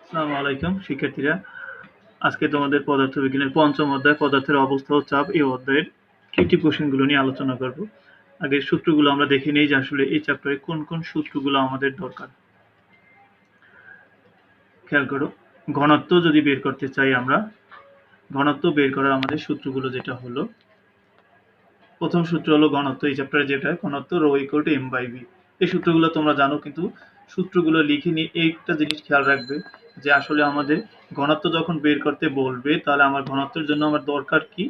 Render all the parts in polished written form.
আসসালামু আলাইকুম শিক্ষার্থীরা। আজকে তোমাদের পদার্থবিজ্ঞানের পঞ্চম অধ্যায় পদার্থের অবস্থা ও চাপ এই অধ্যায়ের ক্রিটিভ কোশ্চেনগুলো নিয়ে আলোচনা করব। আগের সূত্রগুলো আমরা দেখে নেই যে আসলে এই চ্যাপ্টারে কোন কোন সূত্রগুলো আমাদের দরকার। খেয়াল করো, ঘনত্ব যদি বের করতে চাই আমরা, ঘনত্ব বের করার আমাদের সূত্রগুলো যেটা হলো, প্রথম সূত্র হলো ঘনত্ব, এই চ্যাপ্টারে যেটা ঘনত্ব rho equal to M by V. এই সূত্রগুলো তোমরা জানো, কিন্তু সূত্রগুলো লিখে নিয়ে একটা জিনিস খেয়াল রাখবে যে আসলে আমাদের ঘনত্ব যখন বের করতে বলবে তাহলে আমার ঘনত্বের জন্য আমার দরকার কি,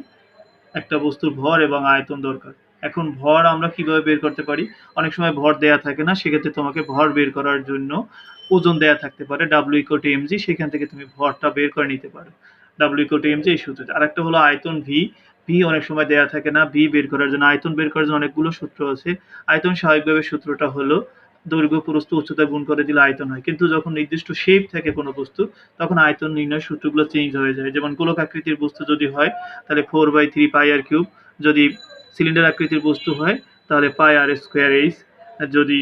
একটা বস্তুর ভর এবং আয়তন দরকার। এখন ভর আমরা কিভাবে বের করতে পারি? অনেক সময় ভর দেয়া থাকে না, সেক্ষেত্রে তোমাকে ভর বের করার জন্য ওজন দেয়া থাকতে পারে ডাব্লিউ ইকুয়াল টু এমজি, সেখান থেকে তুমি ভরটা বের করে নিতে পারো ডাব্লিউ ইকুয়াল টু এমজি এই সূত্রটা। আরেকটা হলো আয়তন ভি। ভি অনেক সময় দেয়া থাকে না, ভি বের করার জন্য আয়তন বের করার জন্য অনেকগুলো সূত্র আছে। আয়তন স্বাভাবিকভাবে সূত্রটা হলো দৈর্ঘ্য প্রস্থ উচ্চতা গুণ করে দিলে আয়তন হয়, কিন্তু যখন নির্দিষ্ট শেপ থাকে কোনো বস্তু তখন আয়তন নির্ণয়ের সূত্রগুলো চেঞ্জ হয়ে যায়। যেমন গোলক আকৃতির বস্তু যদি হয় তাহলে 4/3 পাই আর কিউব, যদি সিলিন্ডার আকৃতির বস্তু হয় তাহলে পাই আর স্কোয়ার এইচ, যদি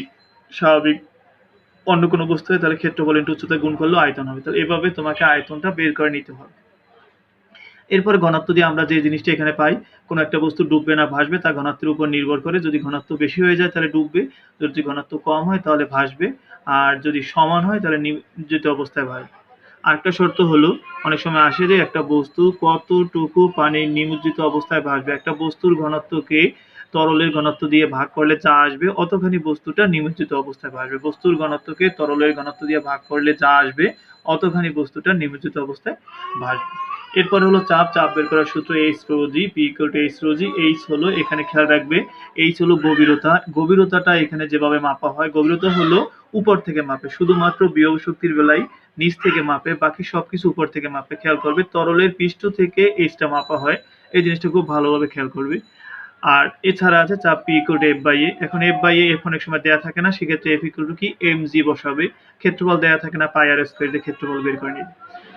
স্বাভাবিক অন্য কোনো বস্তু হয় তাহলে ক্ষেত্রফল ইন্টু উচ্চতা গুণ করলেও আয়তন হবে। তাহলে এভাবে তোমাকে আয়তনটা বের করে নিতে হবে। এরপরে ঘনত্ব দিয়ে আমরা যে জিনিসটা এখানে পাই, কোনো একটা বস্তু ডুববে না ভাসবে তা ঘনত্বের উপর নির্ভর করে। যদি ঘনত্ব বেশি হয়ে যায় তাহলে ডুববে, যদি ঘনত্ব কম হয় তাহলে ভাসবে, আর যদি সমান হয় তাহলে নিমজ্জিত অবস্থায় ভাসবে। আরেকটা শর্ত হলো, অনেক সময় আসে যে একটা বস্তু কতটুকু পানির নিমজ্জিত অবস্থায় ভাসবে। একটা বস্তুর ঘনত্বকে তরলের ঘনত্ব দিয়ে ভাগ করলে যা আসবে অতখানি বস্তুটা নিমজ্জিত অবস্থায় ভাসবে। বস্তুর ঘনত্বকে তরলের ঘনত্ব দিয়ে ভাগ করলে যা আসবে অতখানি বস্তুটা নিমজ্জিত অবস্থায় ভাসবে। এরপর হলো চাপ। চাপ বের করার সূত্র H rho G, P equal to H rho G. H হলো, এখানে খেয়াল রাখবে, এইচ হলো গভীরতা। গভীরতাটা এখানে যেভাবে মাপা হয়, গভীরতা হলো উপর থেকে মাপে, শুধুমাত্র বিয়োগ শক্তির বেলায় নিচ থেকে মাপে, বাকি সবকিছু উপর থেকে মাপে। খেয়াল করবে তরলের পৃষ্ঠ থেকে এইচটা মাপা হয়, এই জিনিসটা খুব ভালোভাবে খেয়াল করবে। আর এছাড়া আছে চাপ P equal to F by A. এখন এফ বাই এ অনেক সময় দেয়া থাকে না, সেক্ষেত্রে এফ ইকুয়াল টু কি এম জি বসাবে। ক্ষেত্রফল দেয়া থাকে না, পাই আর স্কোয়ার দিয়ে ক্ষেত্রফল বের করে নিবে।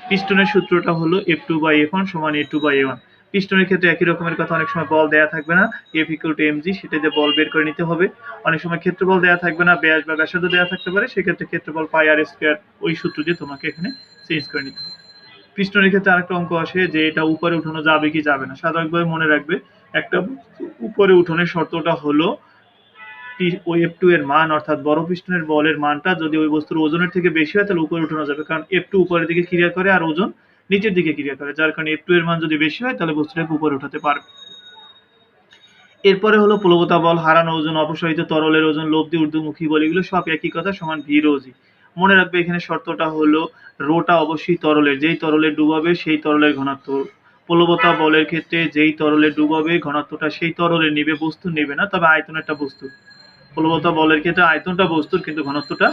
পিস্টনের সূত্রটা হলো F two by F one সমান A two by A one. পিস্টনের ক্ষেত্রে একই রকমের কথা, অনেক সময় বল দেয়া থাকবে না, F equal to M G, সেটা দিয়ে বল বের করে নিতে হবে। অনেক সময় ক্ষেত্রফল দেয়া থাকবে না, ব্যাস বা ব্যাসার্ধ দেয়া থাকতে পারে, সেক্ষেত্রে ক্ষেত্রফল পাই আর স্কোয়ার ওই সূত্র দিয়ে তোমাকে এখানে চেঞ্জ করে নিতে হবে। পিস্টনের ক্ষেত্রে আরেকটা অঙ্ক আসে যে এটা উপরে উঠানো যাবে কি যাবে না। স্বাভাবিকভাবে মনে রাখবে, একটা উপরে উঠানোর শর্তটা হলো ওই এফ টু এর মান, অর্থাৎ বড় পিস্টনের বলের মানটা যদি ওই বস্তুর ওজনের থেকে বেশি হয় তাহলে উপরে উঠানো যাবে, কারণ এফ টু উপরের দিকে ক্রিয়া করে আর ওজন নিচের দিকে ক্রিয়া করে, যার কারণে এফ টু এর মান যদি বেশি হয় তাহলে বস্তুটাকে উপরে উঠাতে পারবে। এরপরে হলো প্লবতা বল, হারানো ওজন, অপসারিত তরলের ওজন, লব্ধি ঊর্ধ্বমুখী বল, এগুলো সব একই কথা, সমান ভি রো জি। মনে রাখবে এখানে শর্তটা হলো রোটা অবশ্যই তরলের, যেই তরলে ডুবাবে সেই তরলের ঘনত্ব। প্লবতা বলের ক্ষেত্রে যেই তরলে ডুবাবে ঘনত্বটা সেই তরলে নিবে, বস্তু নেবে না, তবে আয়তনেরটা বস্তু। প্লবতা বলের ক্ষেত্রে আয়তনটা বস্তুর, কিন্তু ঘনত্বটা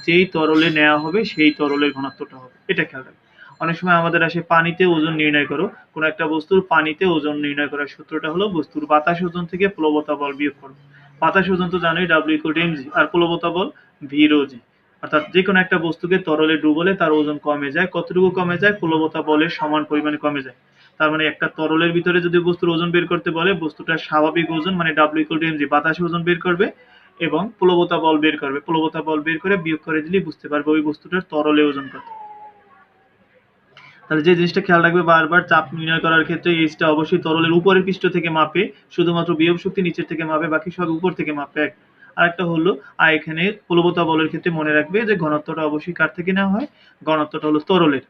যেই তরলে নেওয়া হবে সেই তরলের ঘনত্বটা হবে, এটা খেয়াল রাখবে। অনেক সময় আমাদের আসে পানিতে ওজন নির্ণয় করো, কোনো একটা বস্তুর পানিতে ওজন নির্ণয় করার সূত্রটা হলো বস্তুর বাতাস ওজন থেকে প্লবতা বল বিয়োগ করো। বাতাস ওজন তো জানোই, ডাব্লিউ ইকুয়াল টু এমজি, আর প্লবতা বল ভি রো জি। অর্থাৎ যে কোনো একটা বস্তুকে তরলে ডুবলে তার ওজন কমে যায়, কতটুকু কমে যায়? প্লবতা বলের সমান পরিমাণে কমে যায়। তার মানে একটা তরলের ভিতরে যদি বস্তুর ওজন বের করতে বলে, বস্তুটার স্বাভাবিক ওজন মানে ডাব্লিউ ইকুয়াল টু এমজি, বাতাসে ওজন বের করবে এবং প্লবতা বল বের করবে। প্লবতা বল বের করে বিয়োগ করে দিলেই বুঝতে পারবে ওই বস্তুটার তরলে ওজন কত। তাহলে যে জিনিসটা খেয়াল রাখবে, বারবার চাপ নির্ণয় করার ক্ষেত্রে এইচটা অবশ্যই তরলের উপরের পৃষ্ঠ থেকে মাপে, শুধুমাত্র বিয়োগ শক্তি নিচের থেকে মাপে, বাকি সব উপর থেকে মাপে। এক আরেকটা হলো, আর এখানে প্লবতা বলের ক্ষেত্রে মনে রাখবে যে ঘনত্বটা অবশ্যই কার থেকে নেওয়া হয়, ঘনত্বটা হলো তরলের।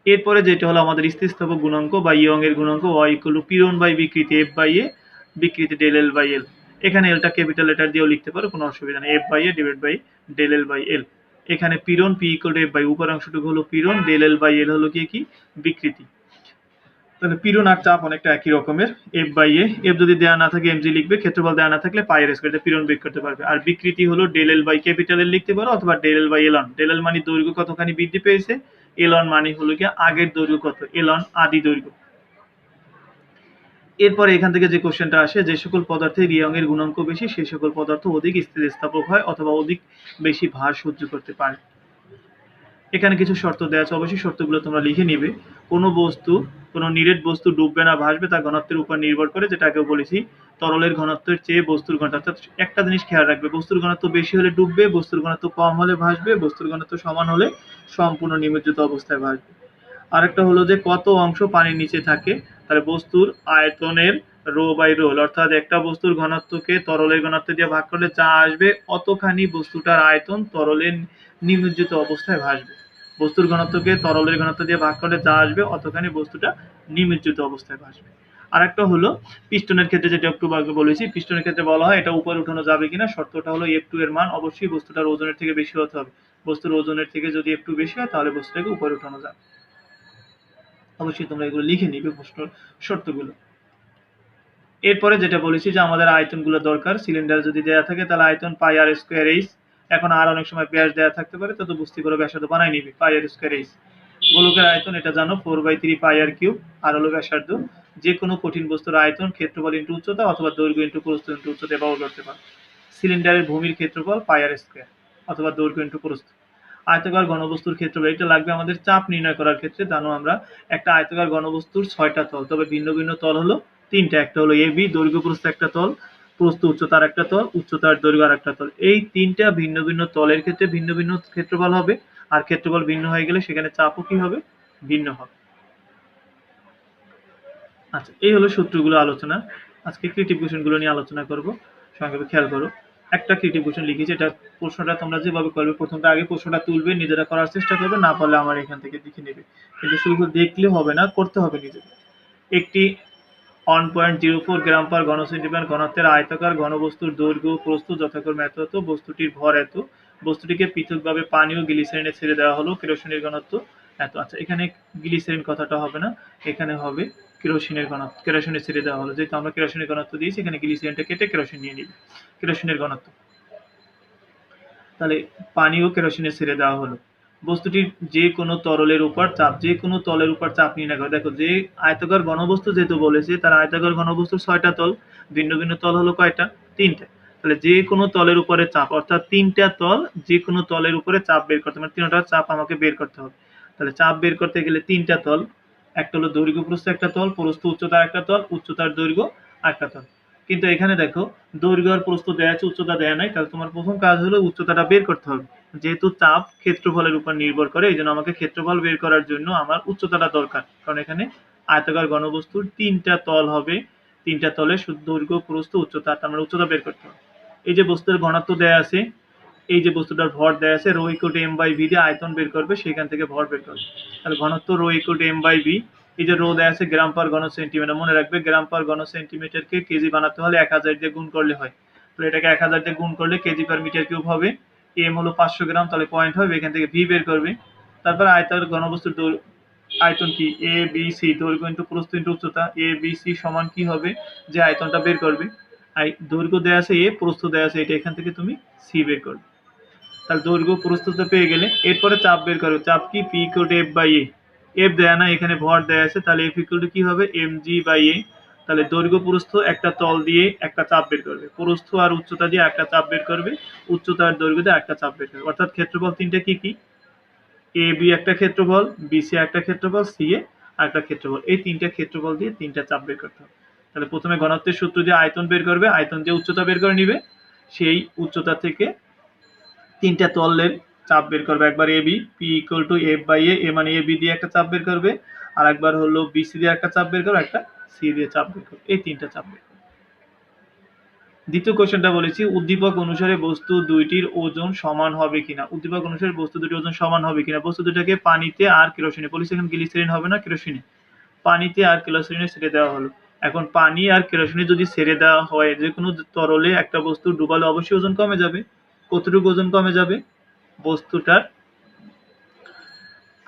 এরপরে যেটা হলো আমাদের স্থিতিস্থাপক গুণাঙ্ক বা ইয়ং এর গুণাঙ্ক, ওয়াই ইকুয়াল টু পীড়ন বাই বিকৃতি এফ বাই এ, বিকৃতি ডেল এল বাই এল। এখানে এলটা ক্যাপিটাল লেটার দিয়েও লিখতে পারো, কোনো অসুবিধা নেই, F by A divide by del L by L. এখানে পীড়ন P equal to F by, উপর অংশটুকু হলো পীড়ন, ডেল এল বাই এল হলো কি বিকৃতি। তাহলে পীড়ন আর চাপ অনেকটা একই রকমের। এফ বাই এ, এফ যদি দেওয়া না থাকে এমজি লিখবে, ক্ষেত্রফল দেওয়া না থাকলে পাই আর স্কয়ার, পীড়ন বের করতে পারবে। আর বিকৃতি হলো del L by capital L লিখতে পারো, অথবা del L by L on. Del L মানে দৈর্ঘ্য কতখানি বৃদ্ধি পেয়েছে, এল অন মানে হলো কি আগের দৈর্ঘ্য কত, এল অন আদি দৈর্ঘ্য। এরপরে এখান থেকে যে কোশ্চেনটা আসে, যে সকল পদার্থের ইয়ং এর গুণাঙ্ক বেশি সেই সকল পদার্থ অধিক স্থিতিস্থাপক হয় অথবা অধিক বেশি ভার সহ্য করতে পারে। এখানে কিছু শর্ত দেওয়া আছে, অবশ্যই শর্তগুলো তোমরা লিখে নিবে। কোনো বস্তু, কোনো নিরেট বস্তু ডুববে না ভাসবে তার ঘনত্বের উপর নির্ভর করে, যেটা আগেও বলেছি। তরলের ঘনত্বের চেয়ে বস্তুর ঘনত্ব, অর্থাৎ একটা জিনিস খেয়াল রাখবে, বস্তুর ঘনত্ব বেশি হলে ডুববে, বস্তুর ঘনত্ব কম হলে ভাসবে, বস্তুর ঘনত্ব সমান হলে সম্পূর্ণ নিমজ্জিত অবস্থায় ভাসবে। আরেকটা হলো যে কত অংশ পানির নিচে থাকে, তাহলে বস্তুর আয়তনের রো বাই রোল, অর্থাৎ একটা বস্তুর ঘনত্বকে তরলের ঘনত্ব দিয়ে ভাগ করলে যা আসবে অতখানি বস্তুটার আয়তন তরলের নিমজ্জিত অবস্থায় ভাসবে। বস্তুর ঘনত্বকে তরলের ঘনত্ব দিয়ে ভাগ করলে যা আসবে অতখানি বস্তুটা নিমজ্জিত অবস্থায় ভাসবে। আরেকটা হলো পিস্টনের ক্ষেত্রে, যেটা একটু আগে বলেছি, পিস্টনের ক্ষেত্রে বলা হয় এটা উপরে উঠানো যাবে কিনা, শর্তটা হলো F2 এর মান অবশ্যই বস্তুটার ওজনের থেকে বেশি হতে হবে। বস্তুর ওজনের থেকে যদি F2 বেশি হয় তাহলে বস্তুটাকে উপরে উঠানো যাবে। অবশ্যই তোমরা এগুলো লিখে নিবে প্রশ্ন শর্তগুলো। এরপরে যেটা বলেছি যে আমাদের আয়তনগুলো দরকার, সিলিন্ডার যদি দেওয়া থাকে তাহলে আয়তন পাই আর স্কোয়ার এইচ, এখন আর অনেক সময় ব্যাস দেওয়া থাকতে পারে, তত বুঝতে করে ব্যাসার্ধ বানাই নিবি পাই আর স্কোয়ার এইচ। গোলকের আয়তন এটা জানো 4/3 পাই আর কিউব, আর হলো ব্যাসার্ধ। যে কোনো কঠিন বস্তুর আয়তন ক্ষেত্রফল ইন্টু উচ্চতা অথবা দৈর্ঘ্য ইন্টু প্রস্থ ইন্টু উচ্চতা ব্যবহার করতে পারে। সিলিন্ডারের ভূমির ক্ষেত্রফল পাই আর স্কোয়ার অথবা দৈর্ঘ্য ইন্টু প্রস্থ। আয়তাকার ঘনবস্তুর ক্ষেত্রফল এটা লাগবে আমাদের চাপ নির্ণয় করার ক্ষেত্রে। জানো আমরা একটা আয়তাকার ঘনবস্তুর 6টা তল, তবে ভিন্ন ভিন্ন তল হলো 3টা। একটা হলো এ বি, দৈর্ঘ্য প্রস্থ একটা তল, প্রস্থ উচ্চতার একটা তল, উচ্চতার দৈর্ঘ্য আর একটা তল। এই 3টা ভিন্ন ভিন্ন তলের ক্ষেত্রে ভিন্ন ভিন্ন ক্ষেত্রফল হবে, আর ক্ষেত্রফল ভিন্ন হয়ে গেলে সেখানে চাপও কি হবে, ভিন্ন হবে। আচ্ছা, এই হলো সূত্রগুলো আলোচনা। আজকে ক্রিয়েটিভ কোশ্চেনগুলো নিয়ে আলোচনা করব, সংক্ষেপে খেয়াল করো। একটা ক্রিয়েটিভ কোশ্চেন লিখেছি, এটা প্রশ্নটা তোমরা যেভাবে করবে, প্রথমটা আগে প্রশ্নটা তুলবে, নিজেরা করার চেষ্টা করবে, না পারলে আমার এখান থেকে দেখে নেবে। কিন্তু শুধু দেখলে হবে না, করতে হবে নিজে। একটি 1.04 গ্রাম পার ঘন সেন্টিমিটার ঘনত্বের আয়তাকার ঘনবস্তুর দৈর্ঘ্য প্রস্থ যথাক্রমে এত, বস্তুটির ভর এত, বস্তুটিকে পৃথকভাবে পানি ও গ্লিসারিনে ছেড়ে দেওয়া হলো, কেরোসিনের ঘনত্ব এত। আচ্ছা, এখানে গ্লিসারিন কথাটা হবে না, এখানে হবে কেরোসিনের ঘনত্ব, কেরোসিনে ছেড়ে দেওয়া হলো, যেহেতু আমরা কেরোসিনের ঘনত্ব দিয়েছি, এখানে গ্লিসারিনটা কেটে কেরোসিন নিয়ে নিবে। কেরোসিনের ঘনত্ব, তাহলে পানি ও কেরোসিনে ছেড়ে দেওয়া হলো। বস্তুটির যে কোনো তরলের উপর চাপ, যে কোনো তলের উপর চাপ নির্ণয় করে। দেখো, যে আয়তাকার ঘনবস্তু যেহেতু বলেছে, তার আয়তাকার ঘনবস্তুর 6টা তল, ভিন্ন ভিন্ন তল হলো কয়টা, 3টা। তাহলে যে কোনো তলের উপরে চাপ, অর্থাৎ 3টা তল, যে কোনো তলের উপরে চাপ বের করতে, মানে 3টা চাপ আমাকে বের করতে হবে। তাহলে চাপ বের করতে গেলে 3টা তল, একটা হলো দৈর্ঘ্য প্রস্থ একটা তল, প্রস্থ উচ্চতা একটা তল, উচ্চতার দৈর্ঘ্য একটা তল। কিন্তু এখানে দেখো দৈর্ঘ্য আর প্রস্থ দেওয়া আছে, উচ্চতা দেওয়া নাই, তাহলে তোমার প্রথম কাজ হলো উচ্চতাটা বের করতে হবে। যেহেতু চাপ ক্ষেত্রফলের উপর নির্ভর করে, এই জন্য আমাকে ক্ষেত্রফল বের করার জন্য আমার উচ্চতাটা দরকার, কারণ এখানে আয়তাকার ঘনবস্তুর 3টা তল হবে, 3টা তলে শুধু দৈর্ঘ্য প্রস্থ উচ্চতা, তার মানে উচ্চতা বের করতে হবে। এই যে বস্তুর ঘনত্ব দেওয়া আছে, এই যে বস্তুটার ভর দেওয়া আছে, rho equal to M by V দিয়ে আয়তন বের করবে, সেখান থেকে ভর বের করবে। তাহলে ঘনত্ব rho equal to M by V, এই যে রো দেওয়া আছে গ্রাম পার ঘন সেন্টিমিটার, মনে রাখবে গ্রাম পার ঘন সেন্টিমিটারকে কেজি বানাতে হলে 1000 দিয়ে গুণ করলে হয়। তো এটাকে 1000 দিয়ে গুণ করলে কেজি পার মিটার কিউব হবে। এম হলো 500 গ্রাম, তাহলে পয়েন্ট হবে, এখান থেকে ভি বের করবে। তারপর আয়তাকার ঘনবস্তুর আয়তন কি, এ বি সি, দৈর্ঘ্য ইন্টু প্রস্থ ইন্টু উচ্চতা, এ বি সি সমান কি হবে, যে আয়তনটা বের করবে। দৈর্ঘ্য দেওয়া আছে এ, প্রস্থ দেওয়া আছে এটা, এখান থেকে তুমি সি বের করবে। তাহলে দৈর্ঘ্য প্রস্থ পেয়ে গেলে এরপরে চাপ বের করবে। চাপ কি, P equal to F by A. F দেয়া না, এখানে ভর দেয়া আছে, তাহলে এফ ইকুয়াল টু কি হবে, এম জি বাই এ। তাহলে দৈর্ঘ্য প্রস্থ একটা তল দিয়ে একটা চাপ বের করবে, প্রস্থ আর উচ্চতা দিয়ে একটা চাপ বের করবে, উচ্চতা আর দৈর্ঘ্য দিয়ে একটা চাপ বের করবে। অর্থাৎ ক্ষেত্রফল তিনটা কি কি, এ বি একটা ক্ষেত্রফল, বি সি একটা ক্ষেত্রফল, সি এ একটা ক্ষেত্রফল। এই 3টা ক্ষেত্রফল দিয়ে 3টা চাপ বের করতে হবে। তাহলে প্রথমে ঘনত্বের সূত্র দিয়ে আয়তন বের করবে, আয়তন দিয়ে উচ্চতা বের করে নিবে, সেই উচ্চতা থেকে 3টা তলের চাপ বের করবে। একবার A B, P equal to F by A, মানে এ বি দিয়ে একটা চাপ বের করবে, আর একবার হলো বি সি দিয়ে একটা চাপ বের করবে, একটা সি দিয়ে চাপ বের করবে, এই 3টা চাপ বের করবে। দ্বিতীয় কোশ্চেনটা বলেছি, উদ্দীপক অনুসারে বস্তু দুইটির ওজন সমান হবে কিনা। উদ্দীপক অনুসারে বস্তু দুটির ওজন সমান হবে কিনা, বস্তু দুটাকে পানিতে আর কেরোসিনে, বলেছি এখানে গ্লিসারিন হবে না, কেরোসিনে, পানিতে আর কেরোসিনে ছেড়ে দেওয়া হলো। এখন পানি আর কেরোসিনে যদি ছেড়ে দেওয়া হয়, যে কোনো তরলে একটা বস্তু ডুবালে অবশ্যই ওজন কমে যাবে। কতটুকু ওজন কমে যাবে, বস্তুটার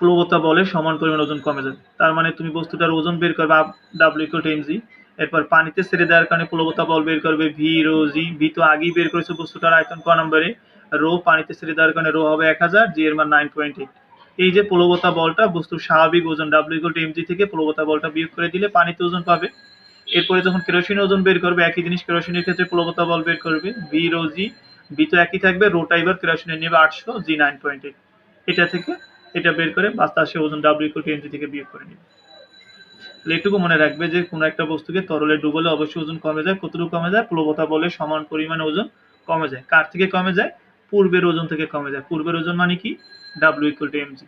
প্লবতা বলের সমান পরিমাণ ওজন কমে যাবে। তার মানে তুমি বস্তুটার ওজন বের করবে ডাব্লিউ ইকুয়াল টু এমজি, এরপর পানিতে ছেড়ে দেওয়ার কারণে প্লবতা বল বের করবে ভি রো জি। ভি তো আগেই বের করেছে বস্তুটার আয়তন ক নম্বরে, রো পানিতে ছেড়ে দেওয়ার কারণে রো হবে 1000, জি এর মান 9.8। এই যে প্লবতা বলটা বস্তুর স্বাভাবিক ওজন ডাব্লিউ ইকুয়াল টু এমজি থেকে প্লবতা বলটা বিয়োগ করে দিলে পানিতে ওজন পাবে। এরপরে যখন কেরোসিনের ওজন বের করবে, একই জিনিস, কেরোসিনের ক্ষেত্রে প্লবতা বল বের করবে ভি রো জি, ভি তো একই থাকবে, রোটা এবার কেরোসিনের নেবে 800, জি 9.8। এটা থেকে এটা বের করে বাতাসে ওজন W ইকুয়াল টু mg থেকে বিয়োগ করে নিবে। তাহলে এটুকু মনে রাখবে যে কোনো একটা বস্তুকে তরলে ডুবলে অবশ্যই ওজন কমে যায়। কতটুকু কমে যায়? প্লবতা বলে সমান পরিমাণে ওজন কমে যায়। কার থেকে কমে যায়? পূর্বের ওজন থেকে কমে যায়। পূর্বের ওজন মানে কি? W equal to mg।